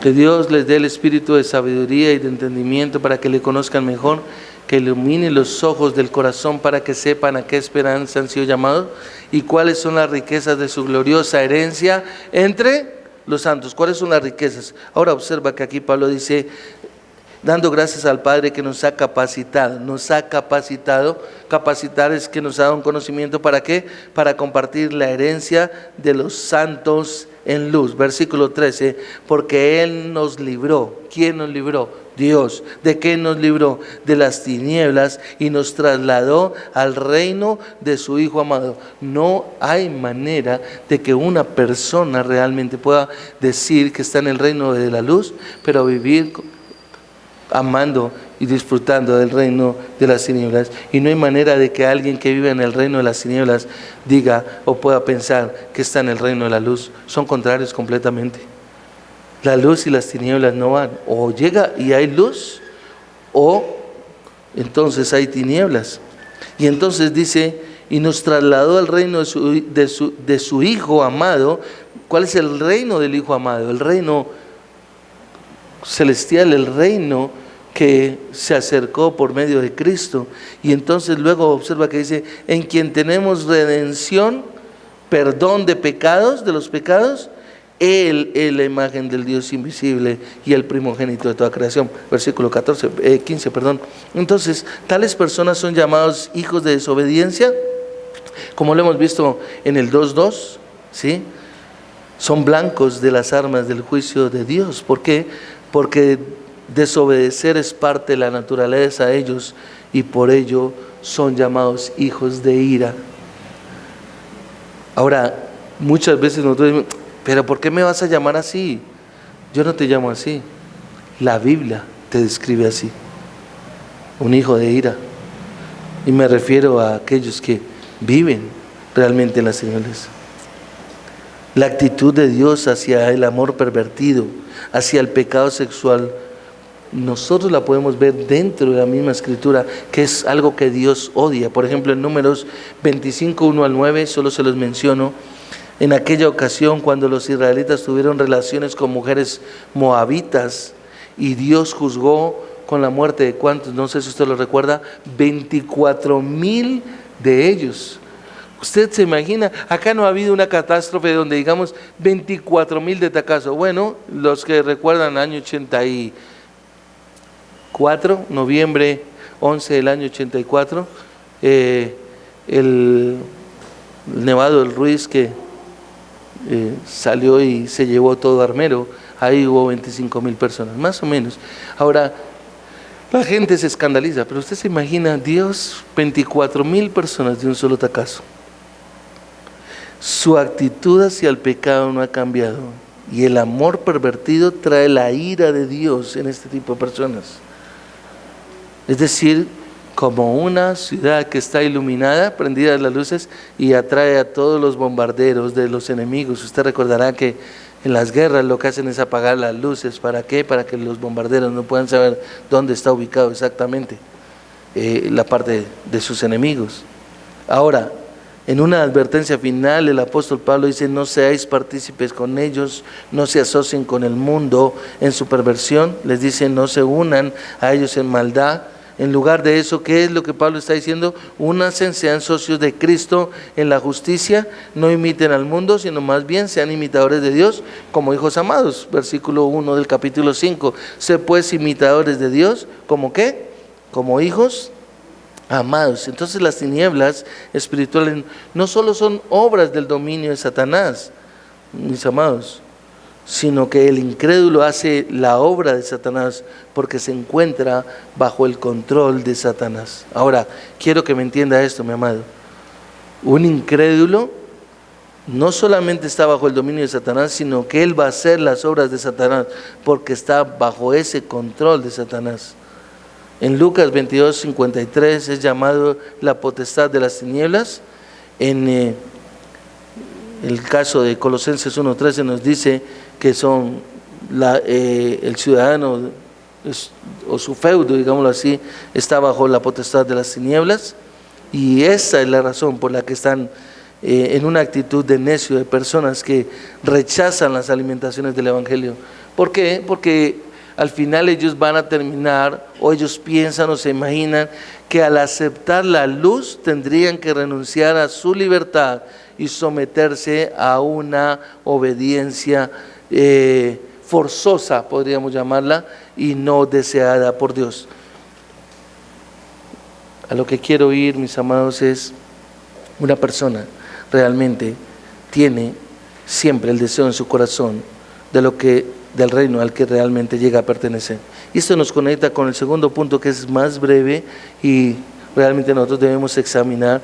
que Dios les dé el espíritu de sabiduría y de entendimiento para que le conozcan mejor, que ilumine los ojos del corazón para que sepan a qué esperanza han sido llamados y cuáles son las riquezas de su gloriosa herencia entre los santos? ¿Cuáles son las riquezas? Ahora observa que aquí Pablo dice, dando gracias al Padre que nos ha capacitado. Nos ha capacitado. Capacitar es que nos ha dado un conocimiento. ¿Para qué? Para compartir la herencia de los santos en luz. Versículo 13, porque Él nos libró. ¿Quién nos libró? Dios. ¿De qué nos libró? De las tinieblas y nos trasladó al reino de su Hijo amado. No hay manera de que una persona realmente pueda decir que está en el reino de la luz, pero vivir amando y disfrutando del reino de las tinieblas. Y no hay manera de que alguien que vive en el reino de las tinieblas diga o pueda pensar que está en el reino de la luz. Son contrarios completamente. La luz y las tinieblas no van. O llega y hay luz, o entonces hay tinieblas. Y entonces dice, y nos trasladó al reino de su Hijo amado. ¿Cuál es el reino del Hijo amado? El reino celestial, el reino que se acercó por medio de Cristo. Y entonces luego observa que dice, en quien tenemos redención, perdón de pecados, de los pecados. Él es la imagen del Dios invisible y el primogénito de toda creación. Versículo 15. Entonces, tales personas son llamados hijos de desobediencia, como lo hemos visto en el 2:2, ¿sí? Son blancos de las armas del juicio de Dios. ¿Por qué? Porque desobedecer es parte de la naturaleza de ellos y por ello son llamados hijos de ira. Ahora, muchas veces nosotros decimos, pero ¿por qué me vas a llamar así? Yo no te llamo así. La Biblia te describe así. Un hijo de ira. Y me refiero a aquellos que viven realmente en las tinieblas. La actitud de Dios hacia el amor pervertido, hacia el pecado sexual, nosotros la podemos ver dentro de la misma escritura, que es algo que Dios odia. Por ejemplo, en Números 25, 1-9, solo se los menciono. En aquella ocasión, cuando los israelitas tuvieron relaciones con mujeres moabitas y Dios juzgó con la muerte de cuántos, no sé si usted lo recuerda, 24,000 de ellos. Usted se imagina, acá no ha habido una catástrofe donde digamos 24,000 de tacazo. Bueno, los que recuerdan el año 84, noviembre 11 del año 84, el Nevado del Ruiz que salió y se llevó todo Armero, ahí hubo 25,000 personas, más o menos. Ahora, la gente se escandaliza, pero usted se imagina, Dios, 24,000 personas de un solo tacazo. Su actitud hacia el pecado no ha cambiado, y el amor pervertido trae la ira de Dios en este tipo de personas. Es decir, como una ciudad que está iluminada, prendidas las luces, y atrae a todos los bombarderos de los enemigos. Usted recordará que en las guerras lo que hacen es apagar las luces. ¿Para qué? Para que los bombarderos no puedan saber dónde está ubicado exactamente la parte de sus enemigos. Ahora, en una advertencia final, el apóstol Pablo dice: no seáis partícipes con ellos, no se asocien con el mundo en su perversión. Les dice: no se unan a ellos en maldad. En lugar de eso, ¿qué es lo que Pablo está diciendo? Únanse, sean socios de Cristo en la justicia, no imiten al mundo, sino más bien sean imitadores de Dios como hijos amados. Versículo 1 del capítulo 5. Sé pues imitadores de Dios, ¿como qué? Como hijos amados. Entonces las tinieblas espirituales no solo son obras del dominio de Satanás, mis amados, sino que el incrédulo hace la obra de Satanás porque se encuentra bajo el control de Satanás. Ahora, quiero que me entienda esto, mi amado. Un incrédulo no solamente está bajo el dominio de Satanás, sino que él va a hacer las obras de Satanás porque está bajo ese control de Satanás. En Lucas 22:53 es llamado la potestad de las tinieblas. En el caso de Colosenses 1:13 nos dice que son el ciudadano o su feudo, digámoslo así, está bajo la potestad de las tinieblas, y esa es la razón por la que están en una actitud de necio, de personas que rechazan las alimentaciones del Evangelio. ¿Por qué? Porque al final ellos van a terminar, o ellos piensan o se imaginan que al aceptar la luz tendrían que renunciar a su libertad y someterse a una obediencia forzosa, podríamos llamarla, y no deseada por Dios. A lo que quiero ir, mis amados, es una persona realmente tiene siempre el deseo en su corazón del reino al que realmente llega a pertenecer. Y esto nos conecta con el segundo punto, que es más breve, y realmente nosotros debemos examinar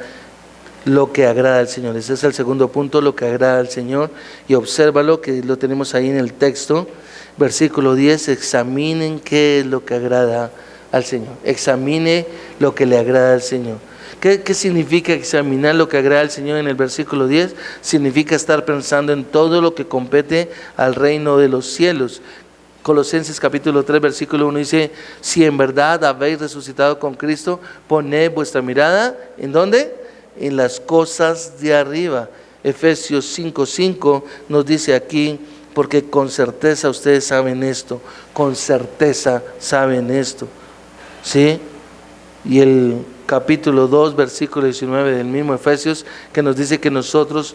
lo que agrada al Señor. Ese es el segundo punto, lo que agrada al Señor, y obsérvalo, que lo tenemos ahí en el texto, versículo 10, examinen qué es lo que agrada al Señor. Examine lo que le agrada al Señor. ¿Qué significa examinar lo que agrada al Señor en el versículo 10? Significa estar pensando en todo lo que compete al reino de los cielos. Colosenses capítulo 3, versículo 1 dice: si en verdad habéis resucitado con Cristo, poned vuestra mirada, ¿en dónde? En las cosas de arriba. Efesios 5:5 nos dice aquí: porque con certeza ustedes saben esto, con certeza saben esto, ¿sí? Y el capítulo 2, versículo 19 del mismo Efesios, que nos dice que nosotros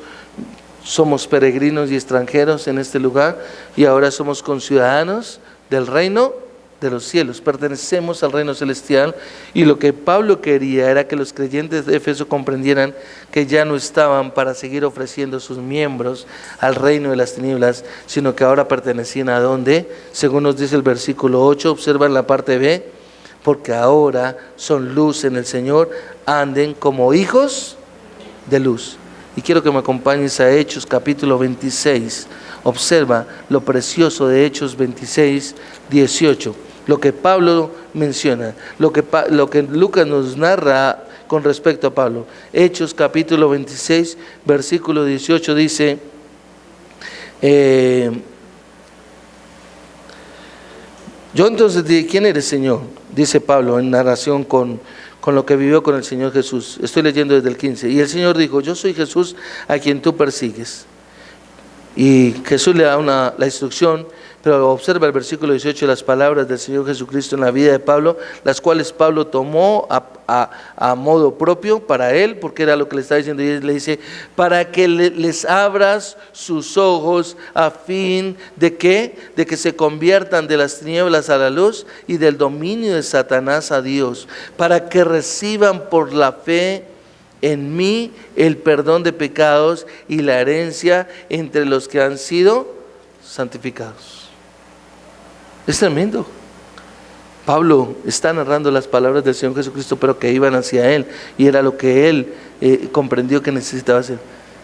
somos peregrinos y extranjeros en este lugar, y ahora somos conciudadanos del reino de los cielos, pertenecemos al reino celestial. Y lo que Pablo quería era que los creyentes de Éfeso comprendieran que ya no estaban para seguir ofreciendo sus miembros al reino de las tinieblas, sino que ahora pertenecían a ¿dónde? Según nos dice el versículo 8, observan la parte B: porque ahora son luz en el Señor, anden como hijos de luz. Y quiero que me acompañes a Hechos capítulo 26. Observa lo precioso de Hechos 26, 18. Lo que Pablo menciona, lo que Lucas nos narra con respecto a Pablo. Hechos capítulo 26, versículo 18 dice: yo entonces dije: ¿quién eres, Señor? Dice Pablo en narración con lo que vivió con el Señor Jesús. Estoy leyendo desde el 15. Y el Señor dijo: yo soy Jesús a quien tú persigues. Y Jesús le da la instrucción, pero observa el versículo 18, las palabras del Señor Jesucristo en la vida de Pablo, las cuales Pablo tomó a modo propio para él, porque era lo que le estaba diciendo, y él le dice, para que les abras sus ojos a fin de que se conviertan de las tinieblas a la luz y del dominio de Satanás a Dios, para que reciban por la fe en mí el perdón de pecados y la herencia entre los que han sido santificados. Es tremendo. Pablo está narrando las palabras del Señor Jesucristo, pero que iban hacia Él, y era lo que Él comprendió que necesitaba hacer.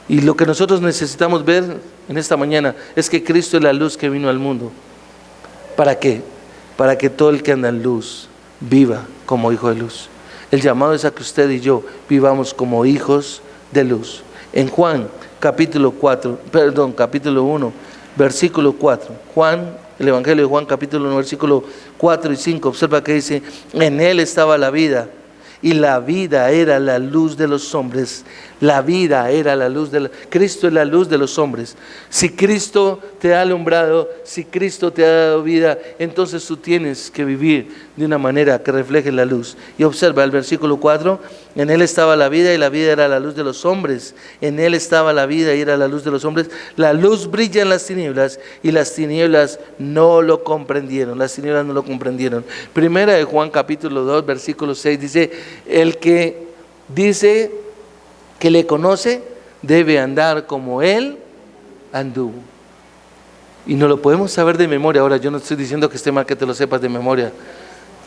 Y lo que nosotros necesitamos ver en esta mañana es que Cristo es la luz que vino al mundo. ¿Para qué? Para que todo el que anda en luz viva como hijo de luz. El llamado es a que usted y yo vivamos como hijos de luz. En Juan capítulo 1, versículo 4. El Evangelio de Juan capítulo 1, versículo 4 y 5. Observa que dice, en Él estaba la vida, y la vida era la luz de los hombres. La vida era la luz Cristo es la luz de los hombres. Si Cristo te ha alumbrado, si Cristo te ha dado vida, entonces tú tienes que vivir de una manera que refleje la luz. Y observa el versículo 4, en Él estaba la vida y la vida era la luz de los hombres. En Él estaba la vida y era la luz de los hombres. La luz brilla en las tinieblas y las tinieblas no lo comprendieron. Las tinieblas no lo comprendieron. Primera de Juan capítulo 2, versículo 6 dice, el que dice que le conoce debe andar como Él anduvo. Y no lo podemos saber de memoria. Ahora, yo no estoy diciendo que esté mal que te lo sepas de memoria,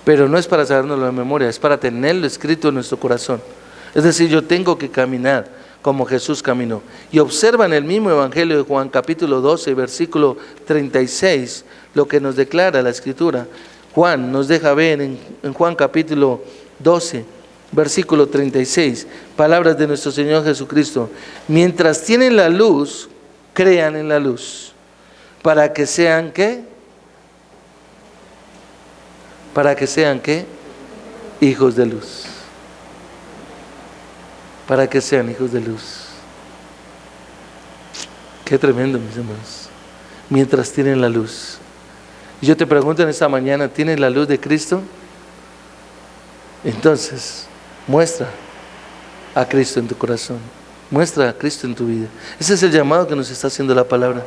pero no es para sabernoslo de memoria, es para tenerlo escrito en nuestro corazón. Es decir, yo tengo que caminar como Jesús caminó. Y observa en el mismo Evangelio de Juan capítulo 12, versículo 36, lo que nos declara la Escritura. Juan nos deja ver en Juan capítulo 12, versículo 36, palabras de nuestro Señor Jesucristo. Mientras tienen la luz, crean en la luz, para que sean ¿qué? Para que sean ¿qué? Hijos de luz. Para que sean hijos de luz. Qué tremendo, mis hermanos. Mientras tienen la luz. Y yo te pregunto en esta mañana, ¿tienes la luz de Cristo? Entonces, muestra a Cristo en tu corazón. Muestra a Cristo en tu vida. Ese es el llamado que nos está haciendo la palabra.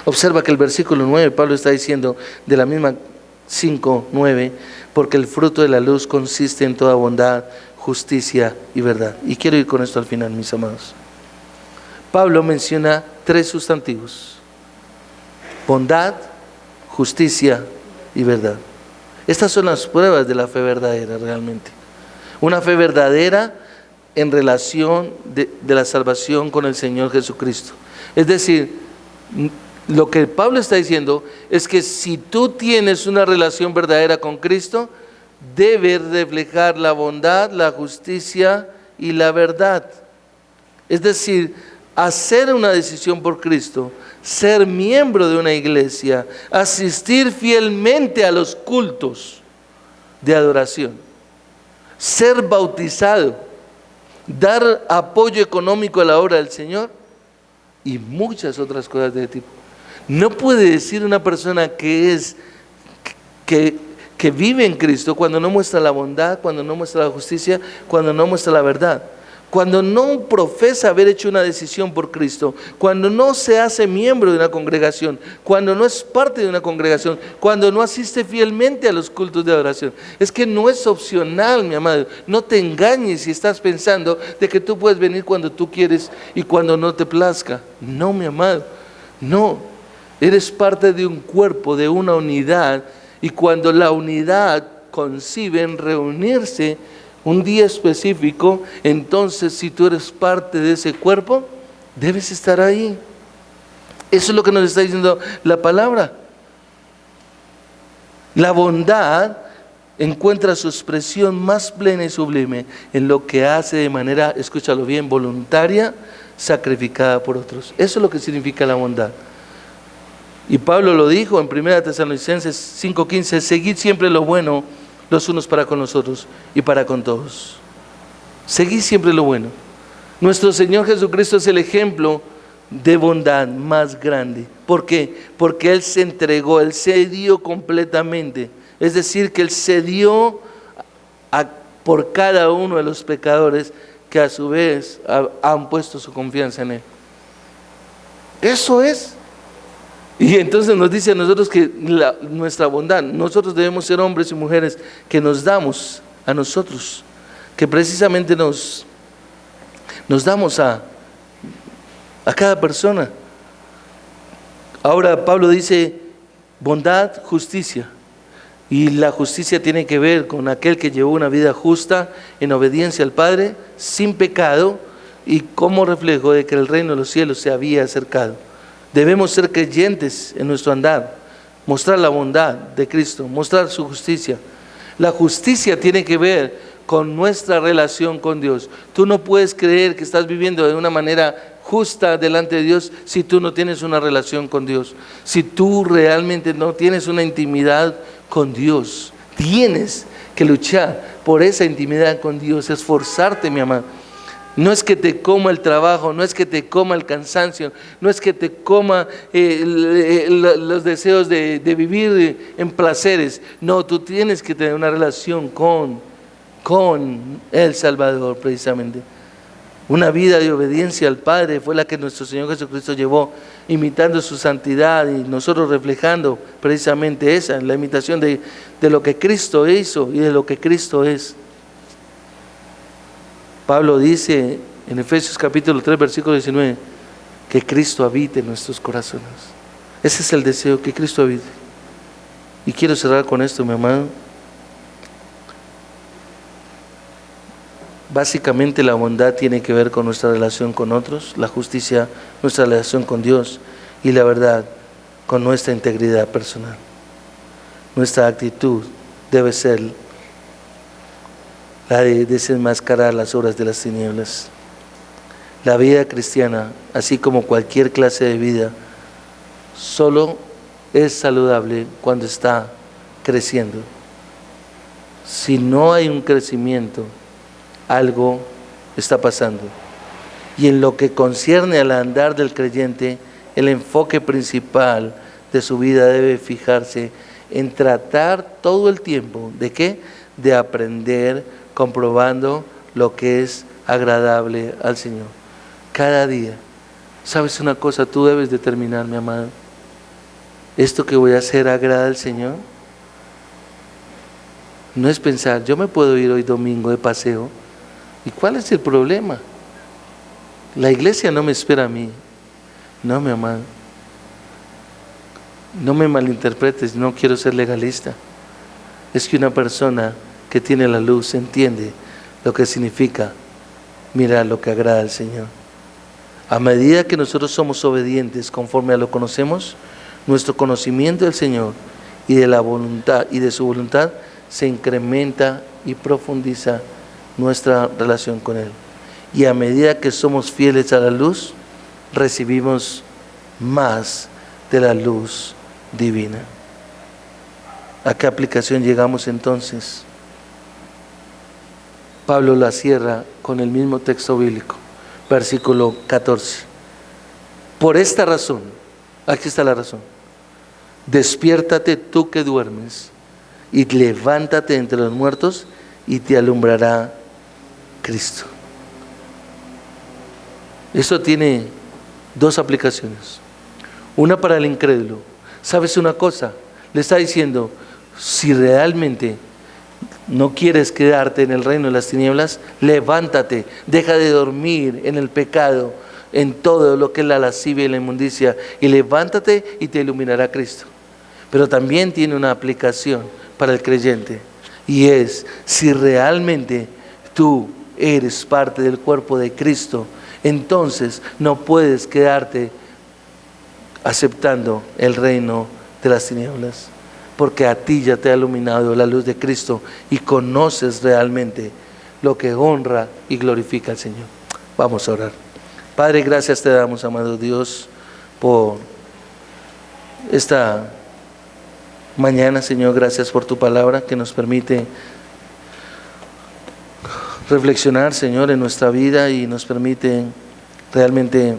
Observa que el versículo 9, Pablo está diciendo de la misma 5:9, porque el fruto de la luz consiste en toda bondad, justicia y verdad. Y quiero ir con esto al final, mis amados. Pablo menciona 3 sustantivos: bondad, justicia y verdad. Estas son las pruebas de la fe verdadera realmente. Una fe verdadera en relación de la salvación con el Señor Jesucristo. Es decir, lo que Pablo está diciendo es que si tú tienes una relación verdadera con Cristo, debes reflejar la bondad, la justicia y la verdad. Es decir, hacer una decisión por Cristo, ser miembro de una iglesia, asistir fielmente a los cultos de adoración, ser bautizado, dar apoyo económico a la obra del Señor y muchas otras cosas de ese tipo. No puede decir una persona que vive en Cristo cuando no muestra la bondad, cuando no muestra la justicia, cuando no muestra la verdad. Cuando no profesa haber hecho una decisión por Cristo, cuando no se hace miembro de una congregación, cuando no es parte de una congregación, cuando no asiste fielmente a los cultos de adoración. Es que no es opcional, mi amado. No te engañes si estás pensando de que tú puedes venir cuando tú quieres y cuando no te plazca. No, mi amado, no. Eres parte de un cuerpo, de una unidad, y cuando la unidad concibe en reunirse un día específico, entonces si tú eres parte de ese cuerpo, debes estar ahí. Eso es lo que nos está diciendo la palabra. La bondad encuentra su expresión más plena y sublime en lo que hace de manera, escúchalo bien, voluntaria, sacrificada por otros. Eso es lo que significa la bondad. Y Pablo lo dijo en 1 Tesalonicenses 5:15, seguid siempre lo bueno los unos para con los otros y para con todos. Seguid siempre lo bueno. Nuestro Señor Jesucristo es el ejemplo de bondad más grande. ¿Por qué? Porque Él se entregó, Él se dio completamente. Es decir, que Él se dio por cada uno de los pecadores que a su vez han puesto su confianza en Él. Eso es. Y entonces nos dice a nosotros que nuestra bondad, nosotros debemos ser hombres y mujeres que nos damos a nosotros, que precisamente nos damos a cada persona. Ahora Pablo dice bondad, justicia. Y la justicia tiene que ver con aquel que llevó una vida justa en obediencia al Padre, sin pecado, y como reflejo de que el reino de los cielos se había acercado. Debemos ser creyentes en nuestro andar, mostrar la bondad de Cristo, mostrar su justicia. La justicia tiene que ver con nuestra relación con Dios. Tú no puedes creer que estás viviendo de una manera justa delante de Dios si tú no tienes una relación con Dios. Si tú realmente no tienes una intimidad con Dios, tienes que luchar por esa intimidad con Dios, esforzarte, mi amado. No es que te coma el trabajo, no es que te coma el cansancio, no es que te coma los deseos de vivir en placeres. No, tú tienes que tener una relación con el Salvador, precisamente. Una vida de obediencia al Padre fue la que nuestro Señor Jesucristo llevó, imitando su santidad y nosotros reflejando precisamente esa, la imitación de lo que Cristo hizo y de lo que Cristo es. Pablo dice en Efesios capítulo 3, versículo 19, que Cristo habite en nuestros corazones. Ese es el deseo, que Cristo habite. Y quiero cerrar con esto, mi amado. Básicamente la bondad tiene que ver con nuestra relación con otros, la justicia, nuestra relación con Dios, y la verdad, con nuestra integridad personal. Nuestra actitud debe ser la de desenmascarar las obras de las tinieblas. La vida cristiana, así como cualquier clase de vida, solo es saludable cuando está creciendo. Si no hay un crecimiento, algo está pasando. Y en lo que concierne al andar del creyente, el enfoque principal de su vida debe fijarse en tratar todo el tiempo, ¿de qué? De aprender, comprobando lo que es agradable al Señor. Cada día. ¿Sabes una cosa? Tú debes determinar, mi amado. ¿Esto que voy a hacer agrada al Señor? No es pensar, yo me puedo ir hoy domingo de paseo. ¿Y cuál es el problema? La iglesia no me espera a mí. No, mi amado. No me malinterpretes, no quiero ser legalista. Es que una persona que tiene la luz entiende lo que significa mirar lo que agrada al Señor. A medida que nosotros somos obedientes conforme a lo conocemos, nuestro conocimiento del Señor y de la voluntad y de su voluntad se incrementa y profundiza nuestra relación con Él. Y a medida que somos fieles a la luz, recibimos más de la luz divina. ¿A qué aplicación llegamos entonces? Pablo la cierra con el mismo texto bíblico, versículo 14. Por esta razón, aquí está la razón: despiértate tú que duermes, y levántate entre los muertos, y te alumbrará Cristo. Esto tiene dos aplicaciones. Una para el incrédulo. ¿Sabes una cosa? Le está diciendo, si realmente no quieres quedarte en el reino de las tinieblas, levántate, deja de dormir en el pecado, en todo lo que es la lascivia y la inmundicia, y levántate y te iluminará Cristo. Pero también tiene una aplicación para el creyente, y es, si realmente tú eres parte del cuerpo de Cristo, entonces no puedes quedarte aceptando el reino de las tinieblas, porque a ti ya te ha iluminado la luz de Cristo y conoces realmente lo que honra y glorifica al Señor. Vamos a orar. Padre, gracias te damos, amado Dios, por esta mañana, Señor. Gracias por tu palabra que nos permite reflexionar, Señor, en nuestra vida, y nos permite realmente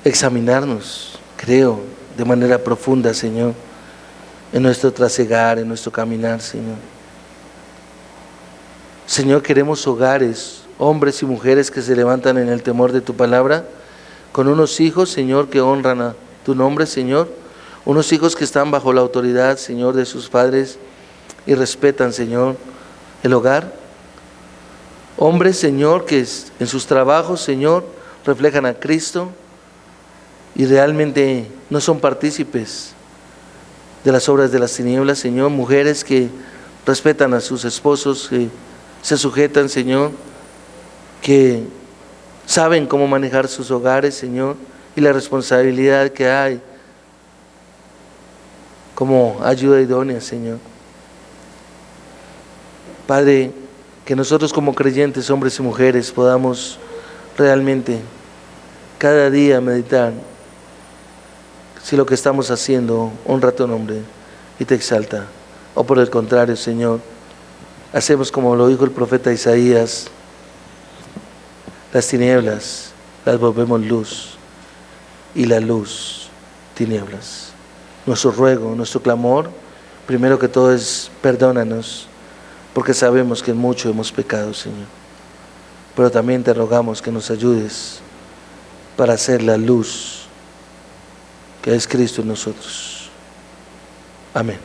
examinarnos, creo, de manera profunda, Señor, en nuestro trasegar, en nuestro caminar, Señor. Señor, queremos hogares, hombres y mujeres que se levantan en el temor de tu palabra, con unos hijos, Señor, que honran a tu nombre, Señor, unos hijos que están bajo la autoridad, Señor, de sus padres y respetan, Señor, el hogar. Hombres, Señor, que en sus trabajos, Señor, reflejan a Cristo y realmente no son partícipes de las obras de las tinieblas, Señor. Mujeres que respetan a sus esposos, que se sujetan, Señor, que saben cómo manejar sus hogares, Señor, y la responsabilidad que hay como ayuda idónea, Señor. Padre, que nosotros como creyentes, hombres y mujeres, podamos realmente cada día meditar si lo que estamos haciendo honra tu nombre y te exalta, o por el contrario, Señor, hacemos como lo dijo el profeta Isaías: las tinieblas las volvemos luz y la luz tinieblas. Nuestro ruego, nuestro clamor, primero que todo es perdónanos, porque sabemos que en mucho hemos pecado, Señor. Pero también te rogamos que nos ayudes para hacer la luz que es Cristo en nosotros. Amén.